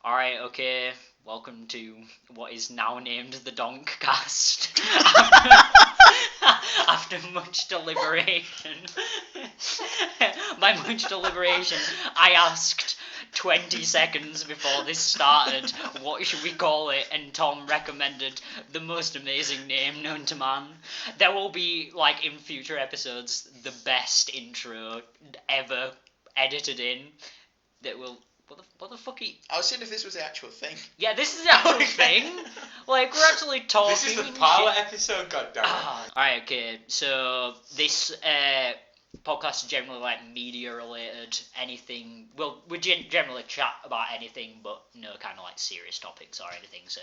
Alright, okay, welcome to what is now named the DonkCast. After much deliberation, by much deliberation, I asked 20 seconds before this started, what should we call it, and Tom recommended the most amazing name known to man. There will be, like, in future episodes, the best intro ever edited in that will... What the fuck are you... I was seeing if this was the actual thing. Yeah, this is the actual thing. Like, we're actually talking. This is the pilot episode, goddammit. Alright, okay. So, this podcast is generally, like, media-related, anything... Well, we generally chat about anything, but no kind of, like, serious topics or anything. So,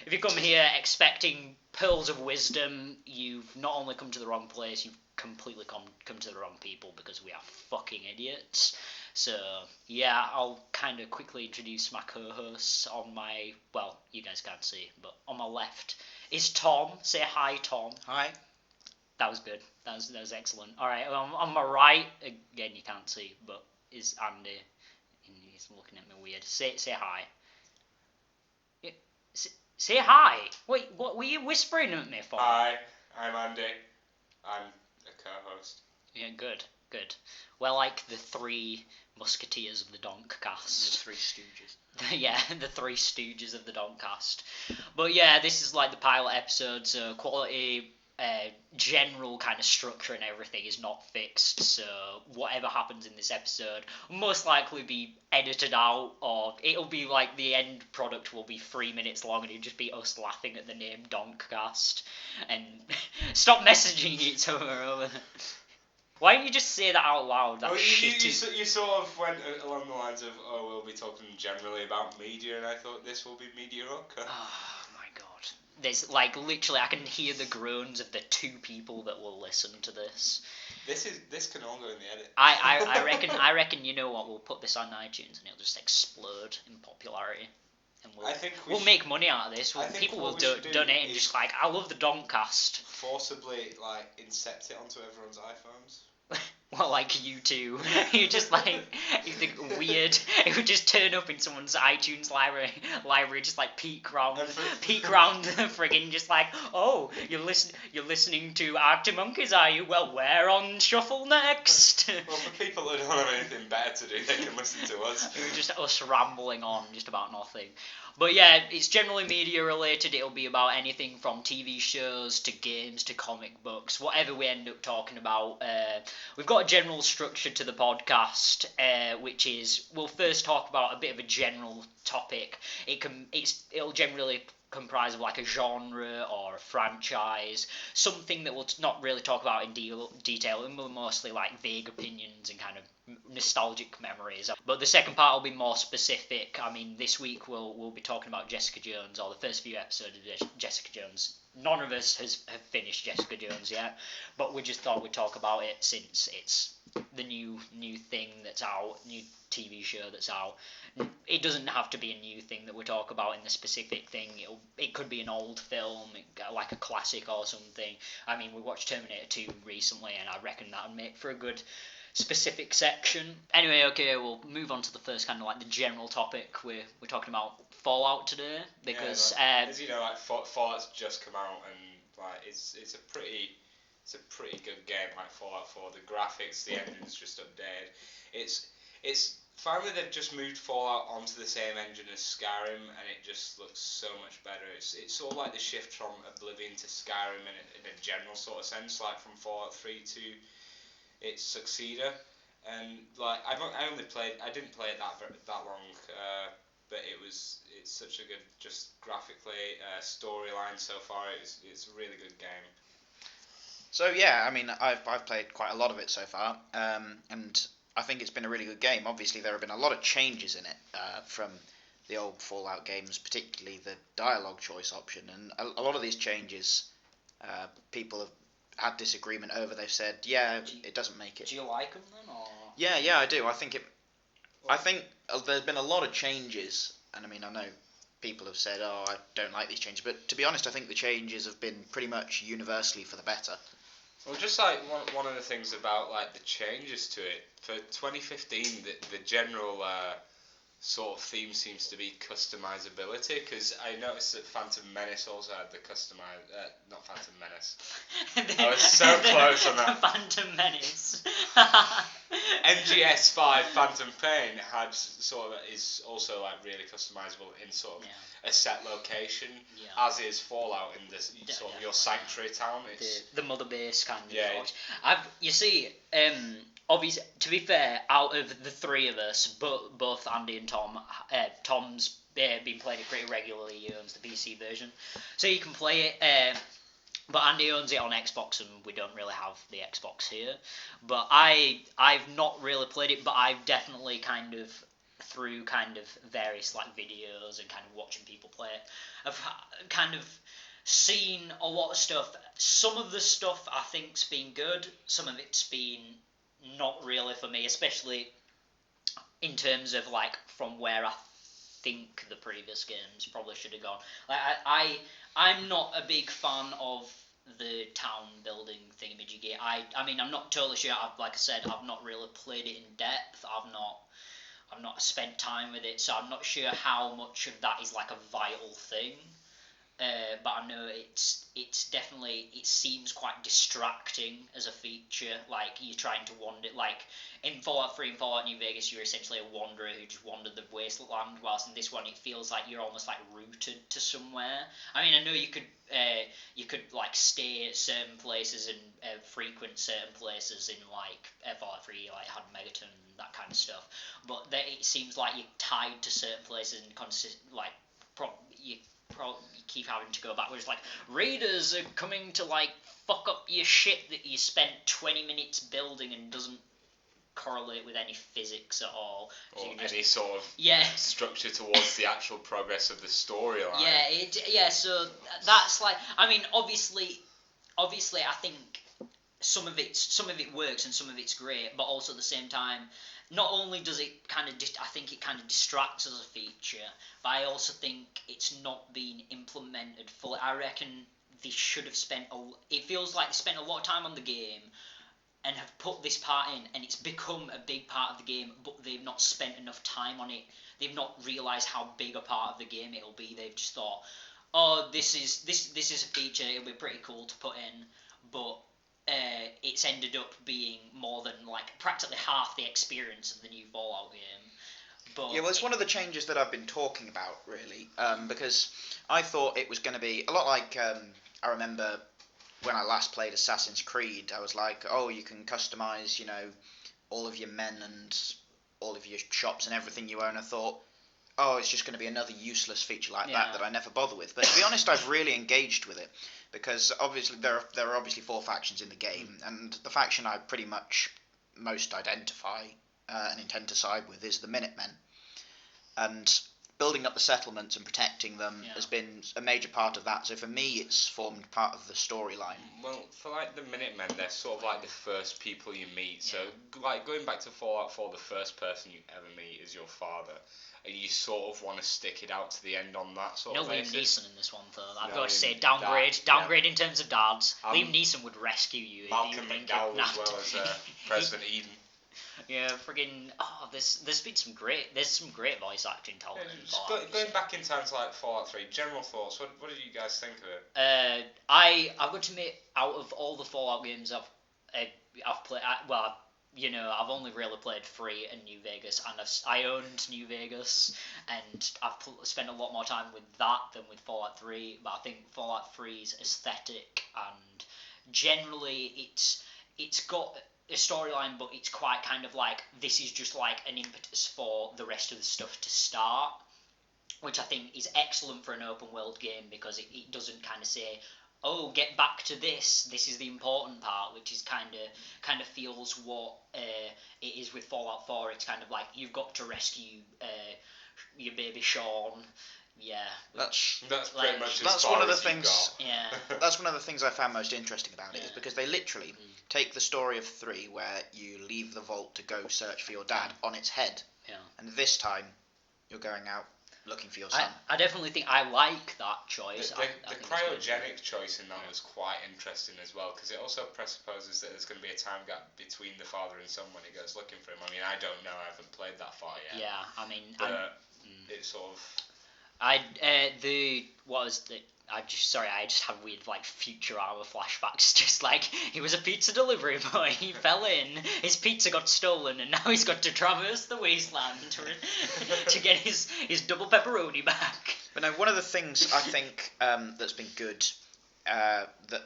if you come here expecting pearls of wisdom, you've not only come to the wrong place, you've completely come to the wrong people, because we are fucking idiots. So, yeah, I'll kind of quickly introduce my co-hosts on my, well, you guys can't see, but on my left is Tom. Say hi, Tom. Hi. That was good. That was excellent. Alright, on my right, again, you can't see, but is Andy. And he's looking at me weird. Say hi. Yeah, say hi. Wait, what were you whispering at me for? Hi, I'm Andy. I'm a co-host. Yeah, good. We're like the three musketeers of the DonkCast. The Three Stooges. Yeah, the Three Stooges of the DonkCast. But yeah, this is like the pilot episode, so quality, general kind of structure and everything is not fixed, so whatever happens in this episode will most likely be edited out, or it'll be like the end product will be 3 minutes long and it'll just be us laughing at the name DonkCast. And stop messaging each other over. Why don't you just say that out loud? That shitty... You sort of went along the lines of, oh, we'll be talking generally about media, and I thought this will be mediocre. Oh my god. There's, like, literally, I can hear the groans of the 2 people that will listen to this. This can all go in the edit. I reckon, you know what, we'll put this on iTunes and it'll just explode in popularity. And we'll make money out of this. People will donate and just like, I love the DonkCast. Forcibly, like, incept it onto everyone's iPhones. Well, like you two. You just like, you think weird. It would just turn up in someone's iTunes library, just like peek round the friggin' just like, oh, you're listening to Arctic Monkeys, are you? Well, we're on shuffle next. Well, for people who don't have anything better to do, they can listen to us. It was just us rambling on just about nothing. But yeah, it's generally media related. It'll be about anything from TV shows to games to comic books, whatever we end up talking about. We've got a general structure to the podcast, which is we'll first talk about a bit of a general topic. It'll generally comprise of like a genre or a franchise, something that we'll not really talk about in detail, and we'll mostly like vague opinions and kind of nostalgic memories. But the second part will be more specific. I mean, this week we'll be talking about Jessica Jones, or the first few episodes of Jessica Jones. None of us have finished Jessica Jones yet, but we just thought we'd talk about it since it's the new thing that's out, new TV show that's out. It doesn't have to be a new thing that we talk about in the specific thing. It could be an old film, like a classic or something. I mean, we watched Terminator 2 recently, and I reckon that would make for a good specific section. Anyway, okay, we'll move on to the first kind of like the general topic. We're talking about Fallout today because as you know, like Fallout's just come out, and like it's a pretty good game. Like Fallout 4, the graphics, the engine's just updated. It's finally they've just moved Fallout onto the same engine as Skyrim, and it just looks so much better. It's sort of like the shift from Oblivion to Skyrim in a general sort of sense, like from Fallout 3 to its successor. And like I didn't play it that long, but it's such a good, just graphically, storyline so far. It's a really good game. So yeah, I mean, I've played quite a lot of it so far, and I think it's been a really good game. Obviously, there have been a lot of changes in it from the old Fallout games, particularly the dialogue choice option, and a lot of these changes, people have had disagreement over. They've said, yeah, it doesn't make it. Do you like them then, or? Yeah, I do. I think there's been a lot of changes, and I mean, I know people have said, oh, I don't like these changes, but to be honest, I think the changes have been pretty much universally for the better. Well, just like one of the things about like the changes to it for 2015, the general sort of theme seems to be customizability, because I noticed that Phantom Menace also had the not Phantom Menace. I was so close on that. Phantom Menace. MGS5 Phantom Pain is also like really customizable in sort of a set location, as is Fallout in this sort of your sanctuary town. It's the mother base kind of. Yeah. You see, obviously, to be fair, out of the three of us, both Andy and Tom, Tom's been playing it pretty regularly. He owns the PC version, so you can play it. But Andy owns it on Xbox, and we don't really have the Xbox here. But I've not really played it, but I've definitely through various like videos and kind of watching people play it, I've kind of seen a lot of stuff. Some of the stuff I think's been good. Some of it's been not really for me, especially in terms of like from where I think the previous games probably should have gone. Like I'm not a big fan of the town building thingamajiggy. I mean I'm not totally sure. Like I said, I've not really played it in depth. I've not spent time with it, so I'm not sure how much of that is like a vital thing. But I know it's definitely, it seems quite distracting as a feature. Like you're trying to wander, like in Fallout 3 and Fallout New Vegas, you're essentially a wanderer who just wandered the wasteland. Whilst in this one, it feels like you're almost like rooted to somewhere. I mean, I know you could like stay at certain places and frequent certain places in like Fallout 3, like had Megaton and that kind of stuff. But it seems like you're tied to certain places and you keep having to go back, where it's like raiders are coming to like fuck up your shit that you spent 20 minutes building and doesn't correlate with any physics at all. Or any sort of structure towards the actual progress of the storyline. So that's like, I mean, obviously I think some of it works and some of it's great, but also at the same time, not only does it I think it kind of distracts as a feature, but I also think it's not been implemented fully. I reckon they should have it feels like they spent a lot of time on the game and have put this part in, and it's become a big part of the game, but they've not spent enough time on it. They've not realised how big a part of the game it'll be. They've just thought, oh, this is a feature, it'll be pretty cool to put in, but it's ended up being more than like practically half the experience of the new Fallout game. But well, it's one of the changes that I've been talking about, really, because I thought it was going to be a lot like I remember when I last played Assassin's Creed. I was like, oh, you can customize, all of your men and all of your shops and everything you own. I thought, oh, it's just going to be another useless feature like that I never bother with. But to be honest, I've really engaged with it, because obviously there are obviously 4 factions in the game, and the faction I pretty much most identify and intend to side with is the Minutemen. And building up the settlements and protecting them has been a major part of that. So for me, it's formed part of the storyline. Well, for like the Minutemen, they're sort of like the first people you meet. So like going back to Fallout 4, the first person you ever meet is your father, and you sort of want to stick it out to the end on that sort of basis. Liam Neeson in this one, though. I've got to say, downgrade in terms of dads. Liam Neeson would rescue you. Malcolm McDowell as well as President Eden. Yeah, friggin'. Oh, there's been some great voice acting talent. Going back in time to like Fallout 3, general thoughts. What did you guys think of it? I've got to admit, out of all the Fallout games I've played, I've only really played 3 and New Vegas, and I owned New Vegas, and I've spent a lot more time with that than with Fallout 3. But I think Fallout 3's aesthetic and generally it's got a storyline, but it's quite kind of like, this is just like an impetus for the rest of the stuff to start, which I think is excellent for an open world game, because it doesn't kind of say, oh, get back to this is the important part, which is kind of feels what it is with Fallout 4. It's kind of like, you've got to rescue your baby Sean. Yeah, that's pretty much that's one of the things. Yeah, that's one of the things I found most interesting about it, is because they literally take the story of 3, where you leave the vault to go search for your dad, on its head. Yeah. And this time, you're going out looking for your son. I definitely think I like that choice. The I think it's cryogenic good. choice in that was quite interesting as well, because it also presupposes that there's going to be a time gap between the father and son when he goes looking for him. I mean, I don't know, I haven't played that far yet. Yeah, I mean, But it's sort of... I just had weird like Futurama flashbacks. Just like he was a pizza delivery boy, he fell in, his pizza got stolen, and now he's got to traverse the wasteland to get his double pepperoni back. But no, one of the things I think that's been good that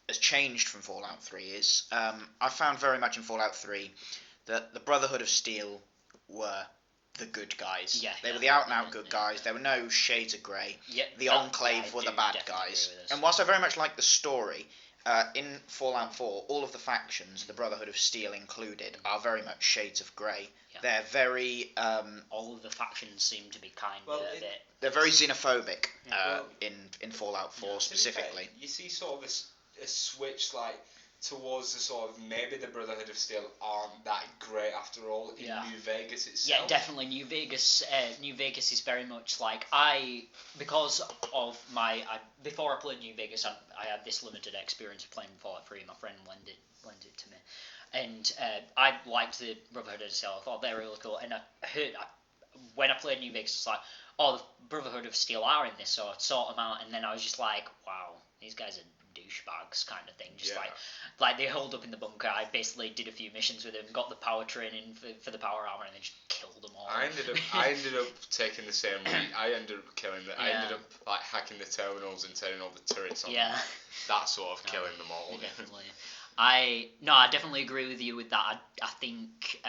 has changed from Fallout 3 is I found very much in Fallout 3 that the Brotherhood of Steel were the good guys. Yeah, they were the out-and-out good guys. There were no shades of grey. Yeah, the Enclave were the bad guys. And whilst I very much like the story, in Fallout 4, all of the factions, the Brotherhood of Steel included, are very much shades of grey. Yeah. They're very... all of the factions seem to be kind of a bit... They're very xenophobic in Fallout 4 specifically. Fair, you see sort of a switch like towards the sort of maybe the Brotherhood of Steel aren't that great after all in New Vegas itself. Yeah, definitely. New Vegas is very much like because of before I played New Vegas, I had this limited experience of playing Fallout 3. My friend lent it to me, and I liked the Brotherhood of Steel. I thought they were really cool, and I heard when I played New Vegas, it's like, oh, the Brotherhood of Steel are in this, so I sought them out, and then I was just like, wow, these guys are douchebags kind of thing. Just like they holed up in the bunker. I basically did a few missions with them, got the power training for the power armor, and then just killed them all. I ended up taking the same route. I ended up killing them. I ended up like hacking the terminals and turning all the turrets on. Yeah. That sort of killing them all. Definitely. I definitely agree with you with that. I think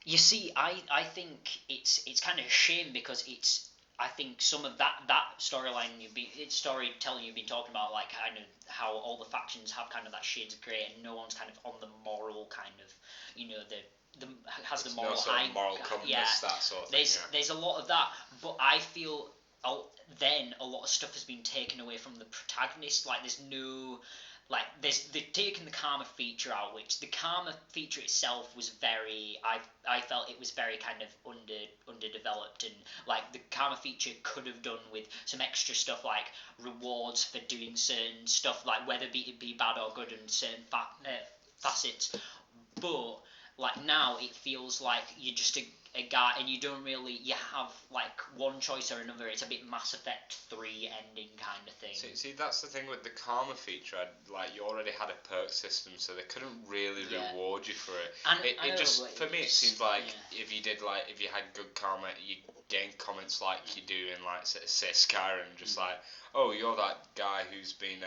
you see, I think it's kind of a shame because I think some of that storytelling you've been talking about, like kind of how all the factions have kind of that shades of grey, and no one's kind of on the moral kind of, has the moral high, moral compass, that sort of thing. There's a lot of that, but I feel then a lot of stuff has been taken away from the protagonist. Like there's no. Like they've taken the karma feature out, which the karma feature itself was very. I felt it was very kind of underdeveloped, and like the karma feature could have done with some extra stuff like rewards for doing certain stuff, like whether it be bad or good in certain facets. But like now it feels like you're just a guy, and you have like one choice or another. It's a bit Mass Effect 3 ending kind of thing. See, that's the thing with the karma feature. Like you already had a perk system, so they couldn't really reward you for it. For me, it seems like if you had good karma, you gain comments like you do in like say Skyrim, just like, oh, you're that guy who's been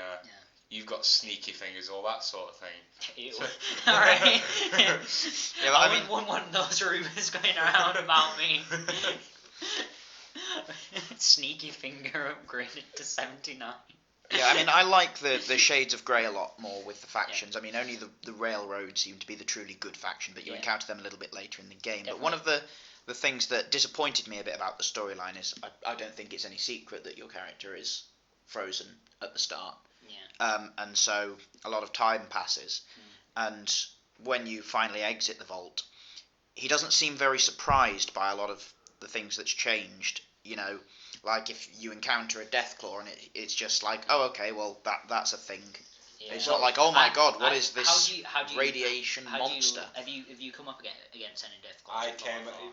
you've got sneaky fingers, all that sort of thing. Ew. Alright. I wouldn't want one of those rumours going around about me. Sneaky finger upgraded to 79. Yeah, I mean, I like the shades of grey a lot more with the factions. I mean, only the Railroad seem to be the truly good faction, but you encounter them a little bit later in the game. Definitely. But one of the things that disappointed me a bit about the storyline is I don't think it's any secret that your character is frozen at the start. And so a lot of time passes, and when you finally exit the vault, he doesn't seem very surprised by a lot of the things that's changed. Like if you encounter a Deathclaw and it's just like, oh, okay, well that's a thing. Yeah. It's not like, oh my god, what is this radiation monster? Have you come up against any Deathclaws?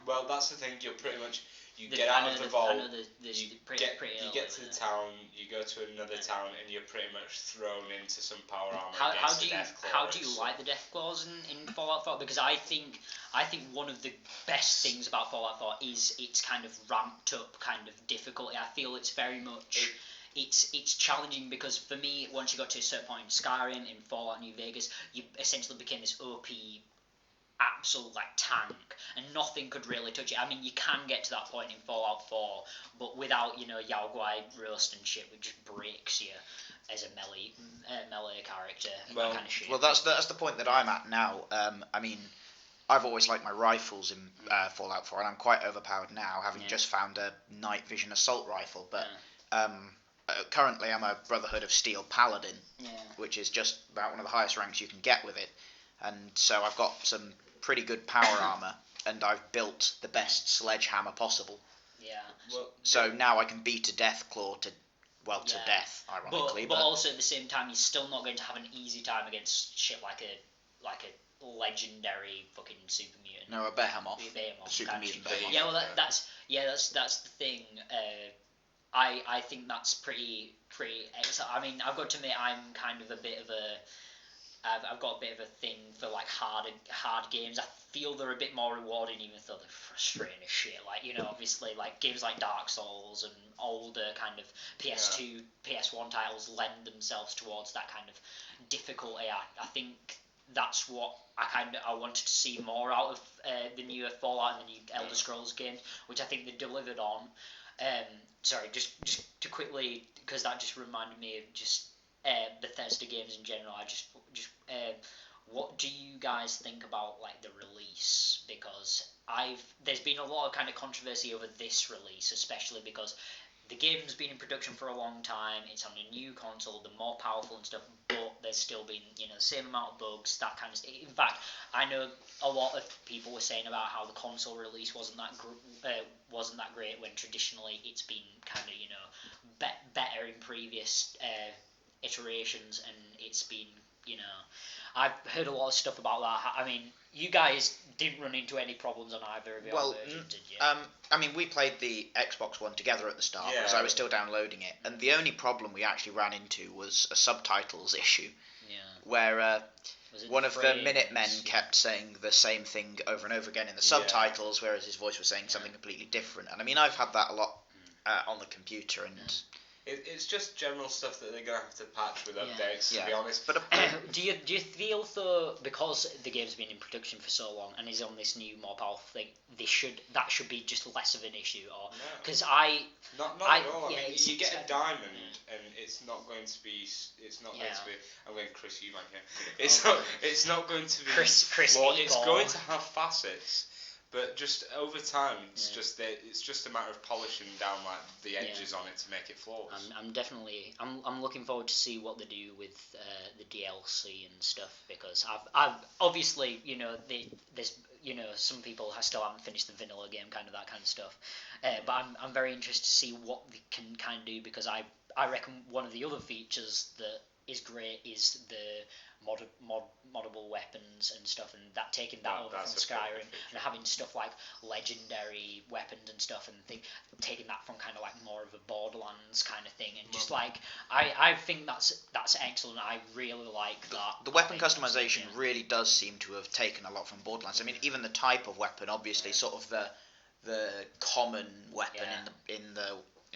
Well, that's the thing. You're pretty much get out of the vault. You get to the town. You go to another town, and you're pretty much thrown into some power armor. How do you like the Deathclaws in Fallout 4? Because I think one of the best things about Fallout 4 is its kind of ramped up kind of difficulty. I feel it's very much. It's challenging because for me, once you got to a certain point in Skyrim, in Fallout New Vegas, you essentially became this OP absolute like tank, and nothing could really touch it. I mean, you can get to that point in Fallout 4, but without Yao Guai roast and shit, which just breaks you as a melee character. And that kind of shit. Well, that's the point that I'm at now. I mean, I've always liked my rifles in Fallout 4, and I'm quite overpowered now, having just found a night vision assault rifle. But currently, I'm a Brotherhood of Steel Paladin, which is just about one of the highest ranks you can get with it. And so I've got some pretty good power armor, and I've built the best sledgehammer possible. Yeah. Well, So now I can beat a Deathclaw to Yeah. death, ironically. But also at the same time, you're still not going to have an easy time against shit like a legendary fucking super mutant. no, a Behemoth. Behemoth, Super can't mutant you? Behemoth. Yeah, well, that's the thing. I think that's pretty. I mean, I've got to admit, I'm kind of a bit of a. I've got a bit of a thing for like hard games. I feel they're a bit more rewarding, even though they're frustrating as shit. Like, you know, obviously, like games like Dark Souls and older kind of PS2, PS1 titles lend themselves towards that kind of difficulty. I think that's what I wanted to see more out of the newer Fallout and the new Elder Scrolls games, which I think they delivered on. Sorry, just to quickly, because that just reminded me of just Bethesda games in general. What do you guys think about like the release? Because there's been a lot of kind of controversy over this release, especially because the game's been in production for a long time. It's on a new console, the more powerful and stuff, but there's still been, you know, the same amount of bugs, that kind of stuff. In fact, I know a lot of people were saying about how the console release wasn't that great when traditionally it's been kind of, you know, better in previous iterations, and it's been, you know, I've heard a lot of stuff about that. I mean, you guys didn't run into any problems on either of your versions, did you? I mean, we played the Xbox one together at the start because I was still downloading it, and the only problem we actually ran into was a subtitles issue. Yeah. Where one of the frames? Minutemen kept saying the same thing over and over again in the subtitles, whereas his voice was saying something completely different. And I mean, I've had that a lot on the computer, and It's just general stuff that they're gonna have to patch with updates. To be honest, but do you feel though, because the game's been in production for so long and is on this new more powerful thing, that should be just less of an issue, or because not at all. Yeah, I mean, you get a diamond and it's not going to be. I'm going Chris Eubank here. It's not going to be. Chris flawed. It's going to have facets. But just over time, it's just a matter of polishing down like the edges on it to make it flawless. I'm looking forward to see what they do with the DLC and stuff, because I've obviously, you know, there's, you know, some people still haven't finished the vanilla game, kind of that kind of stuff. But I'm very interested to see what they can kind of do, because I reckon one of the other features that is great is the moddable weapons and stuff, and that taking that over from Skyrim and having stuff like legendary weapons and stuff, and taking that from kind of like more of a Borderlands kind of thing, and just like I think that's excellent. I really like that. The weapon customization really does seem to have taken a lot from Borderlands. I mean, even the type of weapon, obviously, sort of the common weapon in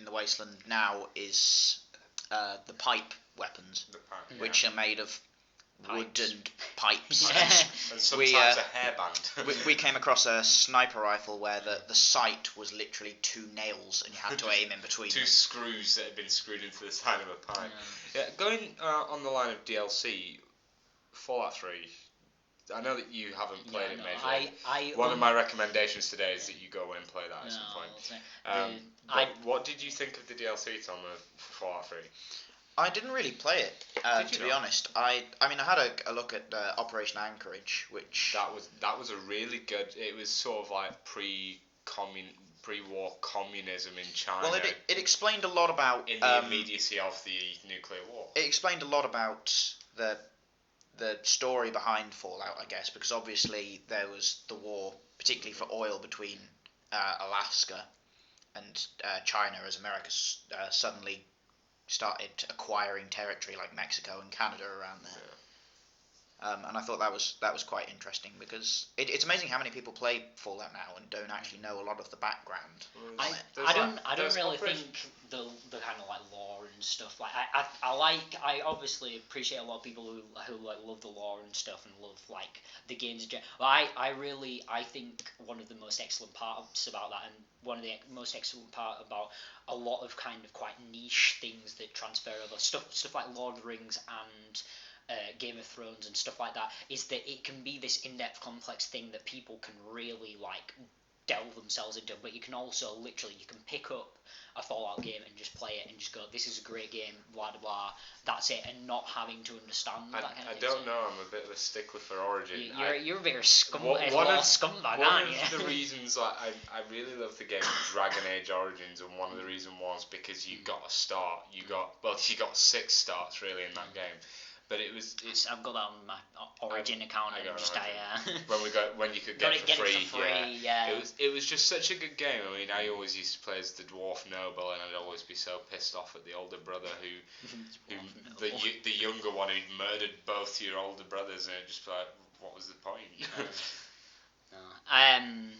the Wasteland now is the pipe weapons, which are made of wooden pipes. And sometimes a hairband. we came across a sniper rifle where the sight was literally two nails and you had to aim in between two screws that had been screwed into the side of a pipe. Going on the line of DLC, Fallout 3. I know that you haven't played it majorly. One of my recommendations today is that you go away and play that at some point. What did you think of the DLC, Tom, of Fallout 3? I didn't really play it, to be honest. I mean, I had a look at Operation Anchorage, which that was a really good. It was sort of like pre-war communism in China. Well, it explained a lot about in the immediacy of the nuclear war. It explained a lot about the story behind Fallout, I guess, because obviously there was the war, particularly for oil, between Alaska and China, as America suddenly started acquiring territory like Mexico and Canada around there. And I thought that was quite interesting, because it's amazing how many people play Fallout now and don't actually know a lot of the background. I don't really think the kind of like lore and stuff. Like I obviously appreciate a lot of people who like love the lore and stuff and love like the games in general. But I think one of the most excellent parts about that, and one of the most excellent part about a lot of kind of quite niche things that transfer over, stuff like Lord of the Rings and Game of Thrones and stuff like that, is that it can be this in-depth, complex thing that people can really like delve themselves into. But you can also literally you can pick up a Fallout game and just play it and just go, this is a great game, blah blah blah. That's it, and not having to understand that kind of I thing. don't know. I'm a bit of a stickler for Origin. You're a bit of a scumbag, One aren't you? of the reasons I really love the game Dragon Age Origins, and one of the reasons was because you got a start. You got 6 starts really in that game. But I've got that on my Origin account, and just when you could get it for free, yeah. It was just such a good game. I mean, I always used to play as the dwarf noble, and I'd always be so pissed off at the older brother the younger one who'd murdered both your older brothers, and it'd just be like, what was the point? No. I'm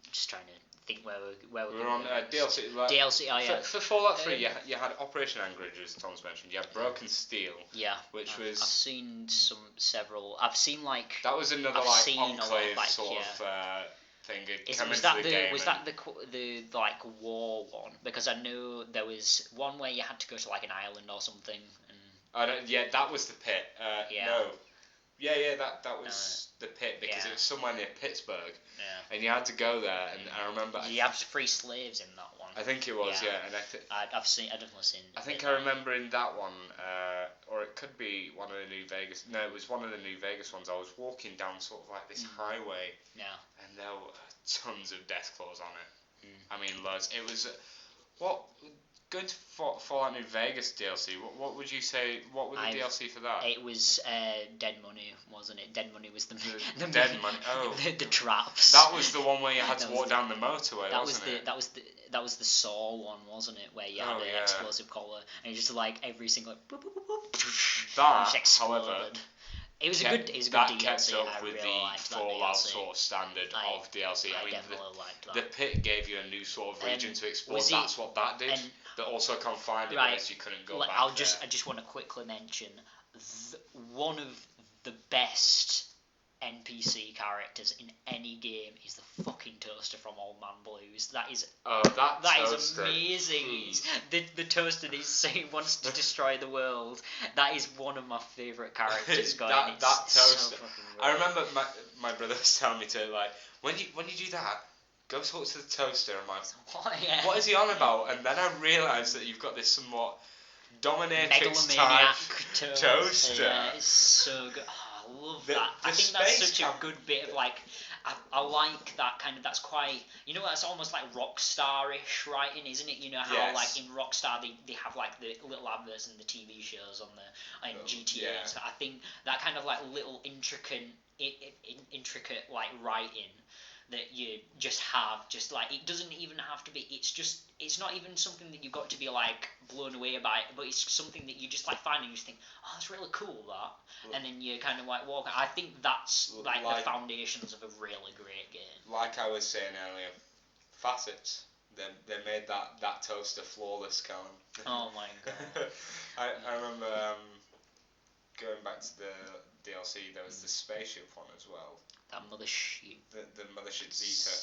just trying to think where we're on DLC. Like, DLC. Oh yeah. For Fallout 3, you had Operation Anchorage, as Tom's mentioned. You had Broken Steel. Yeah. Which I've was. I've seen several. I've seen like. That was another enclave sort of thing. Was that the like war one? Because I know there was one where you had to go to like an island or something. And that was the pit. Yeah. No. Yeah, that was the pit because it was somewhere near Pittsburgh. Yeah. And you had to go there, and I remember. You have free slaves in that one. I think it was, yeah. And I've definitely seen. I think I remember in that one, or it could be one of the New Vegas. No, it was one of the New Vegas ones. I was walking down sort of like this highway. Yeah. And there were tons of death claws on it. Mm. I mean, loads. It was going to Fallout New Vegas DLC. What would you say? What was the DLC for that? It was Dead Money, wasn't it? Dead Money was the Dead Money. Oh, the traps. That was the one where you had to walk down the motorway. That was the Saw one, wasn't it? Where you had an explosive collar and you just like every single. Boop, boop, boop, boop, that, however. It was a good DLC. That kept up with the Fallout sort of standard of DLC. I mean, liked that. The pit gave you a new sort of region to explore. That's what that did. But also confined it, whereas you couldn't go back I just want to quickly mention one of the best NPC characters in any game is the fucking toaster from Old Man Blues. That is is amazing. The toaster wants to destroy the world. That is one of my favourite characters. that toaster. So I remember my brother was telling me to like when you do that. Go talk to the toaster. I'm like, what is he on about? And then I realised that you've got this somewhat dominatrix type toaster. Yeah, it's so good. Oh, I love that. I think that's such a good bit of like. I like that kind of. That's quite. You know, that's almost like Rockstar-ish writing, isn't it? You know how like in Rockstar they have like the little adverts in the TV shows on the GTA and stuff. I think that kind of like little intricate like writing that you just have, just like, it doesn't even have to be, it's not even something that you've got to be like blown away by it, but it's something that you just like find and you just think, oh, that's really cool, that, and then you kind of like walk. I think that's like the foundations of a really great game. Like I was saying earlier, facets. They made that toaster flawless, Calum. Oh my god. I remember going back to the DLC, there was the spaceship one as well. That mothership. The mothership Zeta.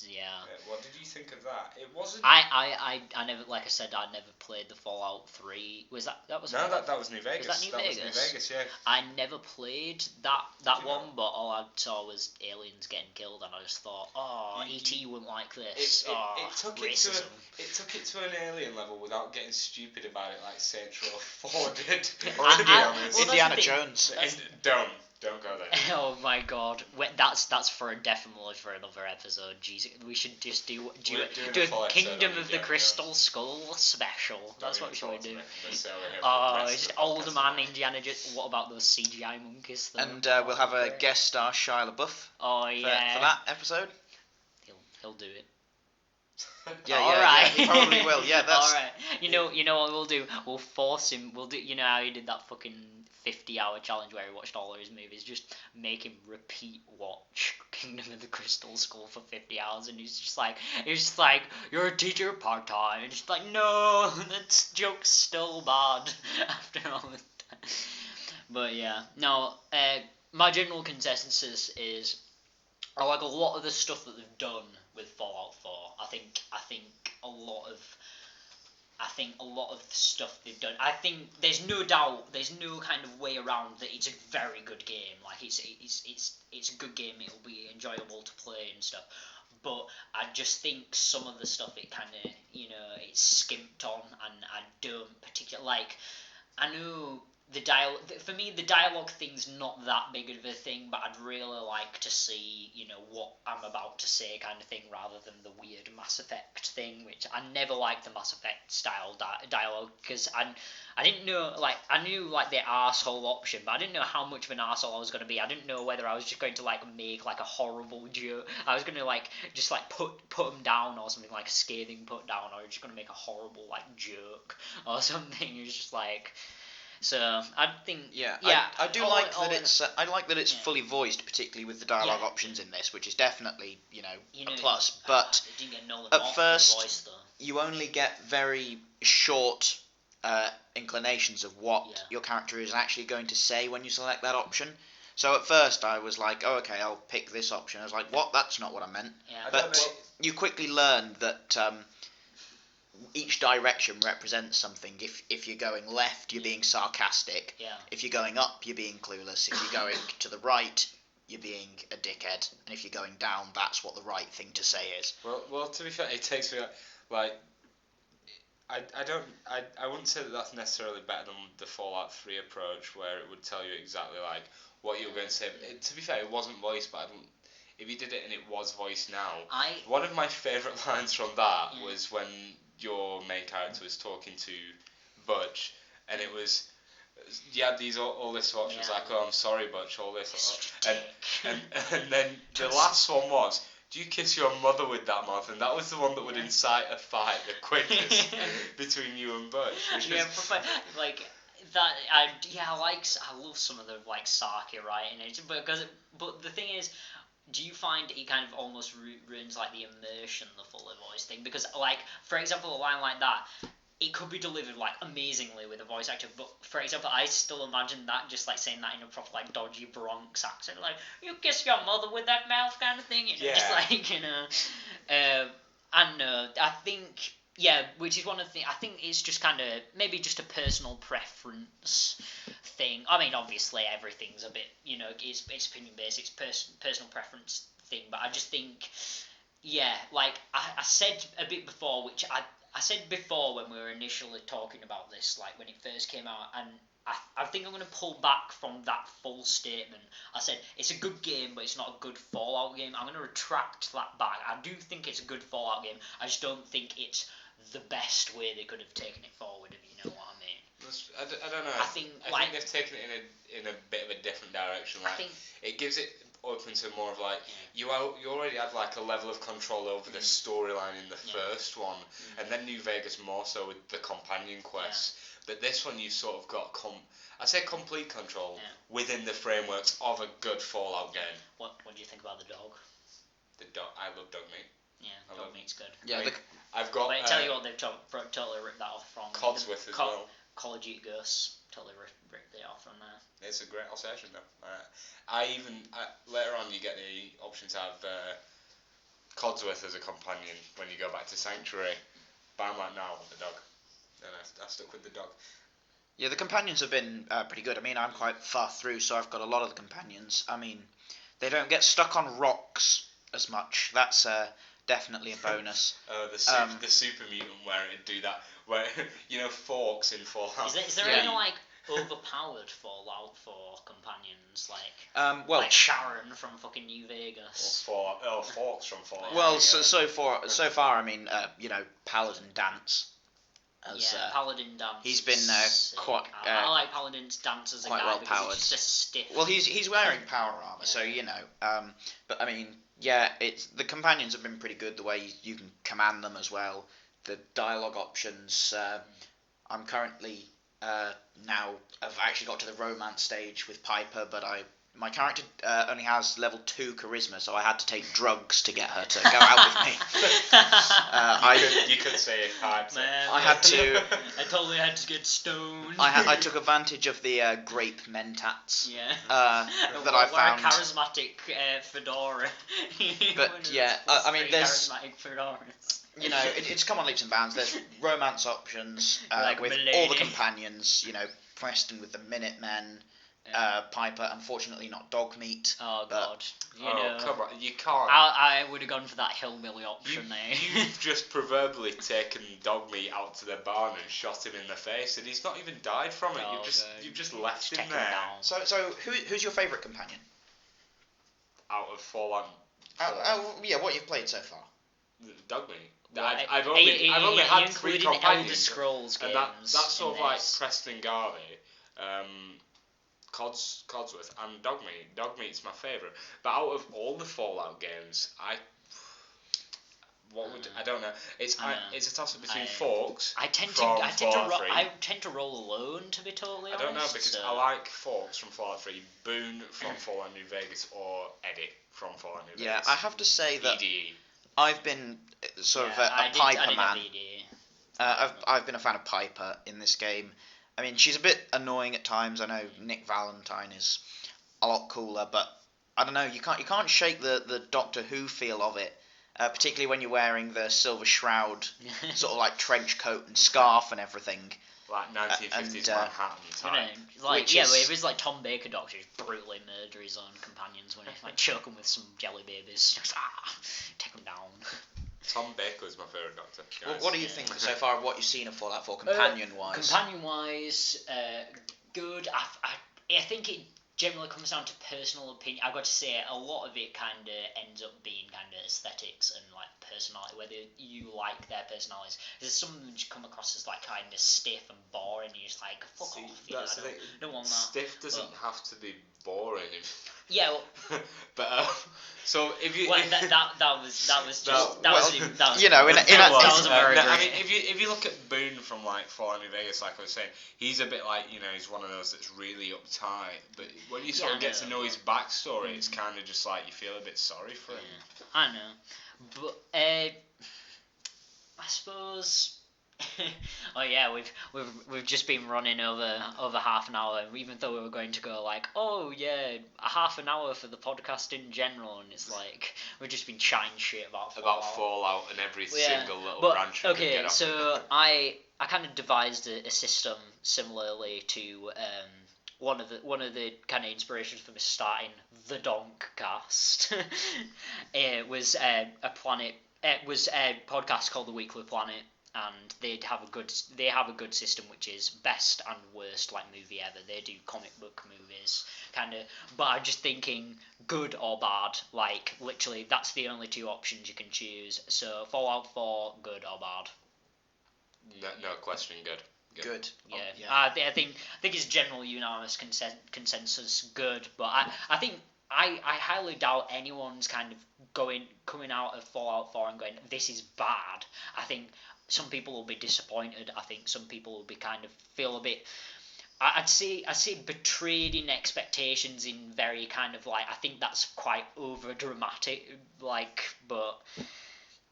Yeah. What did you think of that? It wasn't. I never, like I said, I never played the Fallout 3. Was that was? No, that was New Vegas. Was that New Vegas? Was New Vegas, yeah. I never played that one, but all I saw was aliens getting killed, and I just thought, E.T. wouldn't like this. It took it to an alien level without getting stupid about it, like Saints Row 4 did. To be honest, Indiana Jones. Don't go there. Oh my god. That's definitely for another episode. Jesus, we should just do a Kingdom of the Crystal Skull special. That's what we should do. It's just older man Indiana Jones. What about those CGI monkeys though? And we'll have a guest star, Shia LaBeouf. Oh yeah. For that episode. He'll do it. Yeah, he probably will. Yeah, that's alright. You know what we'll do? We'll force him. We'll do. You know how he did that fucking 50-hour challenge where he watched all of his movies? Just make him repeat watch Kingdom of the Crystal Skull for 50 hours, and he's just like, you're a teacher part time, and just like, no, that joke's still bad after all this time. But yeah, no. My general consensus is, I like a lot of the stuff that they've done with Fallout 4. I think a lot of the stuff they've done. I think there's no doubt, there's no kind of way around that it's a very good game. Like it's a good game. It'll be enjoyable to play and stuff. but I just think some of the stuff it kind of, it's skimped on, and I don't particularly like. I know the dialogue, for me, the dialogue thing's not that big of a thing, but I'd really like to see, what I'm about to say kind of thing, rather than the weird Mass Effect thing, which I never liked the Mass Effect style dialogue, because I didn't know, like, I knew, like, the arsehole option, but I didn't know how much of an arsehole I was going to be. I didn't know whether I was just going to, like, make, like, a horrible joke. I was going to, like, just, like, put him down or something, like a scathing put down, or just going to make a horrible, like, joke or something. It was just, like... So I think I do like that it's I like that it's fully voiced, particularly with the dialogue options in this, which is definitely a plus. But at first voice, you only get very short inclinations of what your character is actually going to say when you select that option. So at first I was like, oh, okay, I'll pick this option. I was like, what? That's not what I meant. Yeah. But you quickly learn that each direction represents something. If you're going left, you're being sarcastic. Yeah. If you're going up, you're being clueless. If you're going to the right, you're being a dickhead. And if you're going down, that's what the right thing to say is. Well, to be fair, it takes me like. I wouldn't say that that's necessarily better than the Fallout 3 approach, where it would tell you exactly like what you were going to say. To be fair, it wasn't voiced, but if you did it and it was voiced now, one of my favourite lines from that was when your main character was talking to Butch, and it was, you had these all this options like, oh, I'm sorry, Butch, all this, and then the last one was, do you kiss your mother with that mouth? And that was the one that would incite a fight the quickest between you and Butch. Like that. I love some of the like Saki writing, but the thing is, do you find it kind of almost ruins like the immersion, the fully voice thing? Because like, for example, a line like that, it could be delivered like amazingly with a voice actor, but for example, I still imagine that just like saying that in a proper like dodgy Bronx accent, like, you kiss your mother with that mouth kind of thing, just like, I think, which is one of the things, I think it's just kind of, maybe just a personal preference thing. I mean, obviously everything's a bit, it's opinion based, it's personal preference thing, but I just think, like, I said a bit before, which I said before when we were initially talking about this, like when it first came out, and I think I'm going to pull back from that full statement. I said it's a good game, but it's not a good Fallout game. I'm going to retract that back. I do think it's a good Fallout game. I just don't think it's the best way they could have taken it forward, if you know what I mean. I don't know. I think they've taken it in a bit of a different direction. Like, I think it gives it open to more of like you already had like a level of control over the storyline in the first one, and then New Vegas more so with the companion quests. But this one you sort of got I say complete control within the frameworks of a good Fallout game. What do you think about the dog? The dog, I love dog meat. Yeah, dog meat's good. Yeah, I mean, I've got. But I tell you what, they've totally ripped that off from Codsworth as well. Call of Duty Ghosts totally ripped it off from there. It's a great obsession though. Later on you get the option to have Codsworth as a companion when you go back to Sanctuary, but I'm like, no, I want the dog. And I stuck with the dog. Yeah, the companions have been pretty good. I mean, I'm quite far through, so I've got a lot of the companions. I mean, they don't get stuck on rocks as much. That's definitely a bonus. The super mutant where it'd do that, where forks in Fallout. Is there any like overpowered Fallout 4 companions, like well, like Sharon from fucking New Vegas, or forks from Fallout? Well, so far, I mean, Paladin Dance. Paladin Dance. He's been quite. I like Paladin's Dance as a quite guy well because powered. he's just a stiff. Well, he's wearing power armor, so but I mean, it's the companions have been pretty good. The way you can command them as well. The dialogue options. I'm currently now. I've actually got to the romance stage with Piper, but my character only has level 2 charisma, so I had to take drugs to get her to go out with me. You could say it hard. Man, I had to. I totally had to get stoned. I took advantage of the grape mentats. That I Wear found. a charismatic fedora. But I mean, there's charismatic fedoras. It's come on leaps and bounds. There's romance options Like with Milady. all the companions. Preston with the Minutemen. Piper. Unfortunately, not dog meat. Oh God. Come on, you can't. I would have gone for that hillbilly option there. You've just proverbially taken dog meat out to the barn and shot him in the face, and he's not even died from it. Oh, You've just left him Take there. down. So who's your favourite companion? Out of Fallout. Yeah, what you've played so far. Dog meat. Well, I've only had 3 including companions. Elder Scrolls and games. that's sort of in like this. Preston Garvey, Codsworth, and Dog Meat. Dog Meat's my favourite. But out of all the Fallout games, I don't know. It's a toss up between Forks. I tend from I tend to roll alone, to be totally honest. I don't know because I like Forks from Fallout 3, Boone from Fallout New Vegas, or Eddie from Fallout New Vegas. Yeah, I have to say that EDE. I've been sort of a Piper man. I've been a fan of Piper in this game. I mean, she's a bit annoying at times. I know Nick Valentine is a lot cooler, but I don't know. You can't shake the Doctor Who feel of it, particularly when you're wearing the Silver Shroud sort of like trench coat and scarf and everything. Like 1950s Manhattan type. It was like Tom Baker Doctor who brutally murder his own companions when he like choke them with some jelly babies. Just, take them down. Tom Baker is my favourite Doctor. Guys. What do you think so far of what you've seen of Fallout 4 companion-wise? Companion-wise, good. I think it generally comes down to personal opinion. I've got to say, a lot of it kind of ends up being kind of aesthetics and like personality, whether you like their personalities. There's some of them just come across as like kind of stiff and boring, and you're just like, fuck off. You know, I don't want that. Stiff doesn't have to be boring. Yeah, well, but so if you that was you know, I mean, if you look at Boone from like Fallout New Vegas, like I was saying, he's a bit like, you know, he's one of those that's really uptight. But when you sort of get to know his backstory, it's kind of just like you feel a bit sorry for him. I know, but I suppose. Oh yeah, we've just been running over half an hour, even though we were going to go like, oh yeah, a half an hour for the podcast in general, and it's like we've just been chatting shit about Fallout and every single little branch. Okay, so I kind of devised a system similarly to one of the kind of inspirations for me starting the DonkCast. It was a podcast called The Weekly Planet. And they have a good system, which is best and worst like movie ever. They do comic book movies, kind of. But I'm just thinking good or bad. Like literally, that's the only two options you can choose. So Fallout 4, good or bad? No question, good. Yeah. I think it's general unanimous consensus good. But I think I highly doubt anyone's kind of coming out of Fallout 4 and going, this is bad. I think some people will be disappointed. I think some people will be kind of feel a bit. I'd say betrayed in expectations in very kind of like, I think that's quite over dramatic. Like, but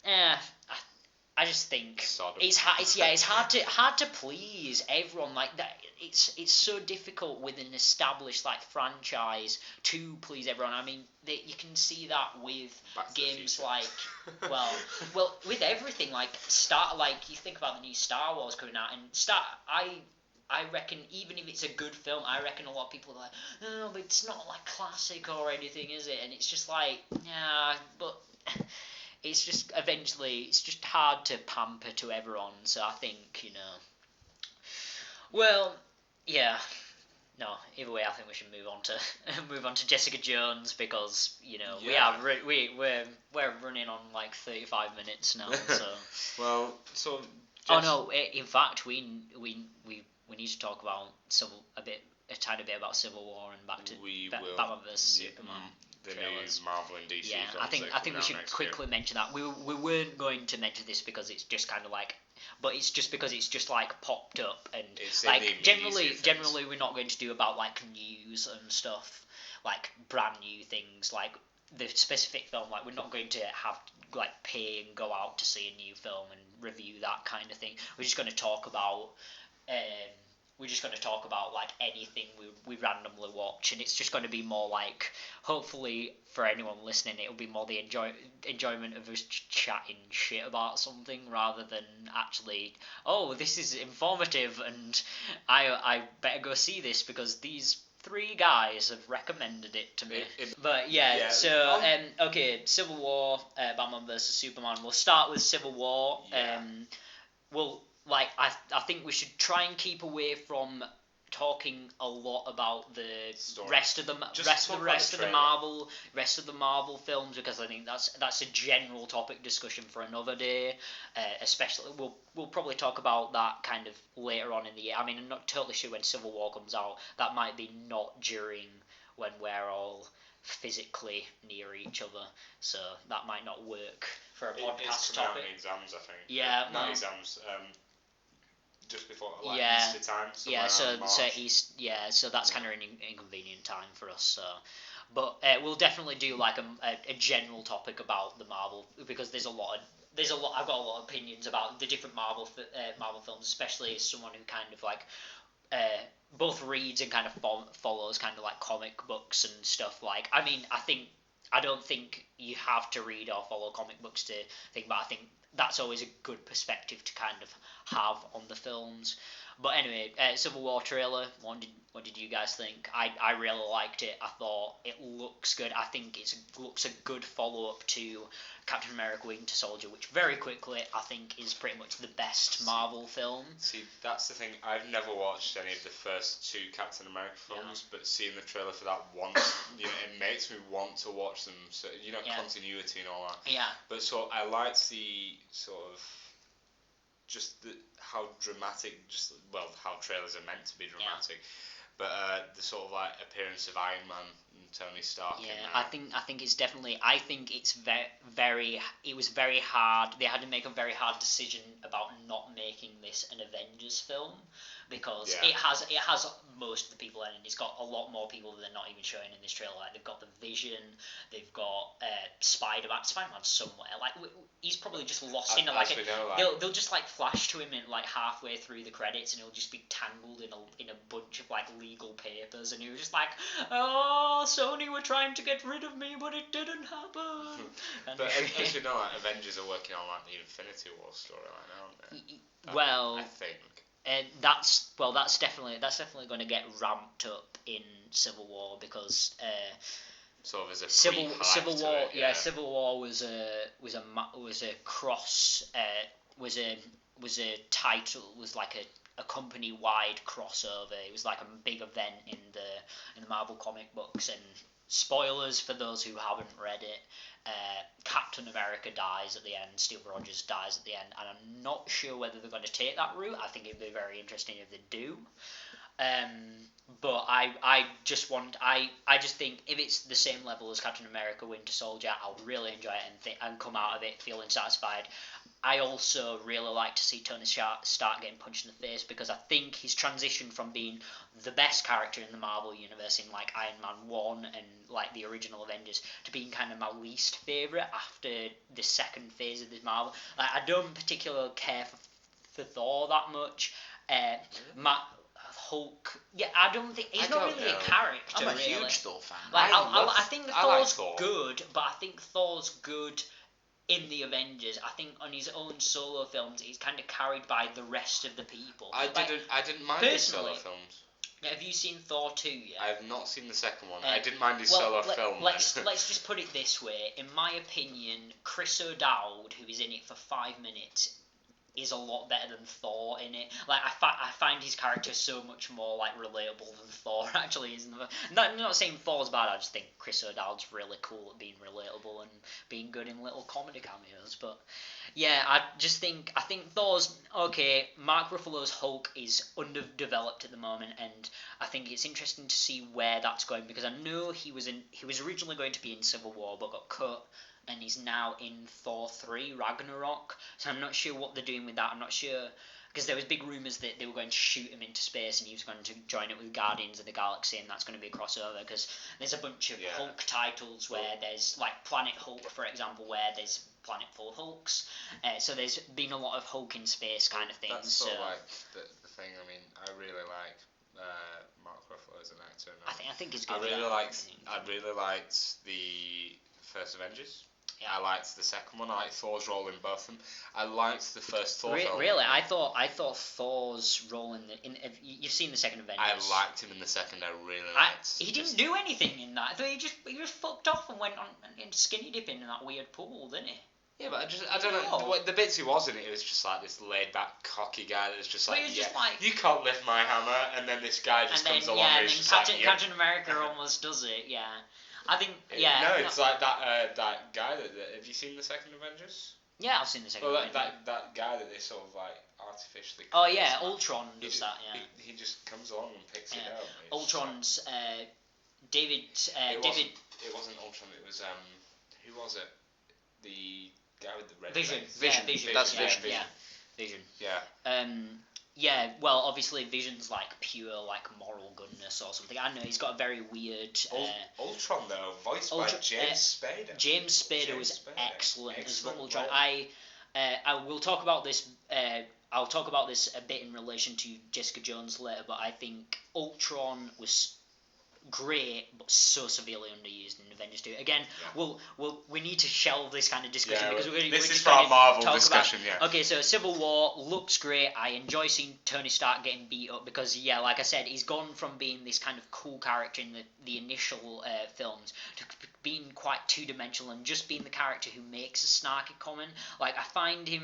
I just think it's hard to please everyone like that. It's so difficult with an established like franchise to please everyone. I mean, you can see that with games like well with everything like you think about the new Star Wars coming out and I reckon even if it's a good film, I reckon a lot of people are like, no, but it's not like classic or anything, is it? And it's just like, yeah, but. It's just eventually, it's just hard to pamper to everyone. So I think, you know. Well, yeah. No, either way, I think we should move on to Jessica Jones because we're running on like 35 minutes now. So. In fact, we need to talk about a tiny bit about Civil War and back to Batman vs Superman. The new Marvel and DC films. I think we should quickly mention that. We weren't going to mention this because it's just kind of like, but it's just because it's just like popped up and it's like generally we're not going to do about like news and stuff, like brand new things like the specific film. Like we're not going to have like pay and go out to see a new film and review that kind of thing. We're just going to talk about. Like anything we randomly watch, and it's just going to be more like, hopefully for anyone listening, it'll be more the enjoyment of us chatting shit about something rather than actually, oh, this is informative and I better go see this because these 3 guys have recommended it to me. But yeah, okay, Civil War, Batman vs Superman. We'll start with Civil War. Yeah. I think we should try and keep away from talking a lot about the Story. rest of the Marvel films, because I think that's a general topic discussion for another day. Especially we'll probably talk about that kind of later on in the year. I mean, I'm not totally sure when Civil War comes out. That might be not during when we're all physically near each other, so that might not work for a podcast it's coming topic. Out in exams, I think. Yeah, not exams. Just before Easter time. So that's kind of an inconvenient time for us. So, but we'll definitely do like a general topic about the Marvel, because there's a lot. I've got a lot of opinions about the different Marvel films, especially as someone who kind of like both reads and kind of follows kind of like comic books and stuff. Like, I mean, I don't think you have to read or follow comic books to think, but I think that's always a good perspective to kind of have on the films. But anyway, Civil War trailer, what did you guys think? I really liked it. I thought it looks good. I think it looks a good follow-up to Captain America Winter Soldier, which very quickly I think is pretty much the best Marvel film. See, that's the thing. I've never watched any of the first 2 Captain America films, but seeing the trailer for that once, it makes me want to watch them. So, continuity and all that. Yeah. But so I liked the sort of how dramatic, how trailers are meant to be dramatic. But the sort of like appearance of Iron Man and Tony Stark. Yeah, I think it's definitely. I think it's it was very hard. They had to make a very hard decision about not making this an Avengers film, because it has most of the people in it. It's got a lot more people that they're not even showing in this trailer. Like, they've got the Vision, they've got Spider-Man. Spider-Man's somewhere. Like, he's probably just lost in like they'll just like flash to him in like halfway through the credits, and he'll just be tangled in a bunch of like legal papers, and he was just like, oh, Sony were trying to get rid of me, but it didn't happen. But as you know, like, Avengers are working on like the Infinity War storyline, aren't they? Well, I think. That's definitely going to get ramped up in Civil War, because sort of as a Civil War. Civil War was a cross. Was a title. Was like a company wide crossover. It was like a big event in the Marvel comic books. And spoilers for those who haven't read it. Captain America dies at the end. Steve Rogers dies at the end, and I'm not sure whether they're going to take that route. I think it'd be very interesting if they do. But I just think if it's the same level as Captain America Winter Soldier, I'll really enjoy it and come out of it feeling satisfied. I also really like to see Tony Stark getting punched in the face, because I think his transition from being the best character in the Marvel universe in like Iron Man 1 and like the original Avengers, to being kind of my least favourite after the second phase of this Marvel. Like, I don't particularly care for Thor that much. Hulk, I don't think he's not really a character. I'm a really. huge Thor fan. Like, I think Thor's Thor. good, but I think Thor's good in the Avengers. I think on his own solo films, he's kind of carried by the rest of the people. I didn't mind his solo films. Have you seen Thor 2 yet? I have not seen the second one. I didn't mind his solo film. Let's just put it this way. In my opinion, Chris O'Dowd, who is in it for 5 minutes, is a lot better than Thor in it. Like, I find his character so much more like relatable than Thor actually is. I'm not saying Thor's bad. I just think Chris O'Dowd's really cool at being relatable and being good in little comedy cameos. But yeah, I think Thor's okay. Mark Ruffalo's Hulk is underdeveloped at the moment, and I think it's interesting to see where that's going, because I know he was originally going to be in Civil War but got cut, and he's now in Thor 3 Ragnarok, so I'm not sure what they're doing with that. I'm not sure, because there was big rumours that they were going to shoot him into space and he was going to join it with Guardians of the Galaxy, and that's going to be a crossover, because there's a bunch of Hulk titles where there's like Planet Hulk, for example, where there's planet full of Hulks, so there's been a lot of Hulk in space kind of things. That's sort of like the thing. I mean, I really like Mark Ruffalo as an actor. I think he's good. I really liked the first Avengers. Yeah. I liked the second one. I liked Thor's role in both of them. I liked the first Thor film. Really, I thought Thor's role you've seen the second Avengers. I liked him in the second. I really liked. He didn't do anything in that. I thought he just fucked off and went on into skinny dipping in that weird pool, didn't he? Yeah, but I don't know. The bits he was in it was just like this laid back, cocky guy that was just like, you can't lift my hammer, and then this guy just comes along and he's just Captain America almost does it. Yeah, I think it's like that guy that have you seen the second Avengers? Yeah, I've seen the second. Well, that guy that they sort of like artificially. Oh yeah, Ultron does that. Yeah. He just comes along and picks it up. Ultron's David. It wasn't Ultron. It was who was it? The guy with the red Vision. face. Vision. That's Vision. Yeah. Vision. Yeah. Yeah, well, obviously Vision's like pure like moral goodness or something. I know he's got a very weird. Ultron though, voiced by James Spader. James Spader was excellent as Ultron. I will talk about this. I'll talk about this a bit in relation to Jessica Jones later, but I think Ultron was great, but so severely underused in Avengers 2. Again, we need to shelve this kind of discussion because we're this is just for our Marvel discussion. Okay, so Civil War looks great. I enjoy seeing Tony Stark getting beat up because, like I said, he's gone from being this kind of cool character in the initial films to being quite two-dimensional and just being the character who makes a snarky comment. Like, I find him.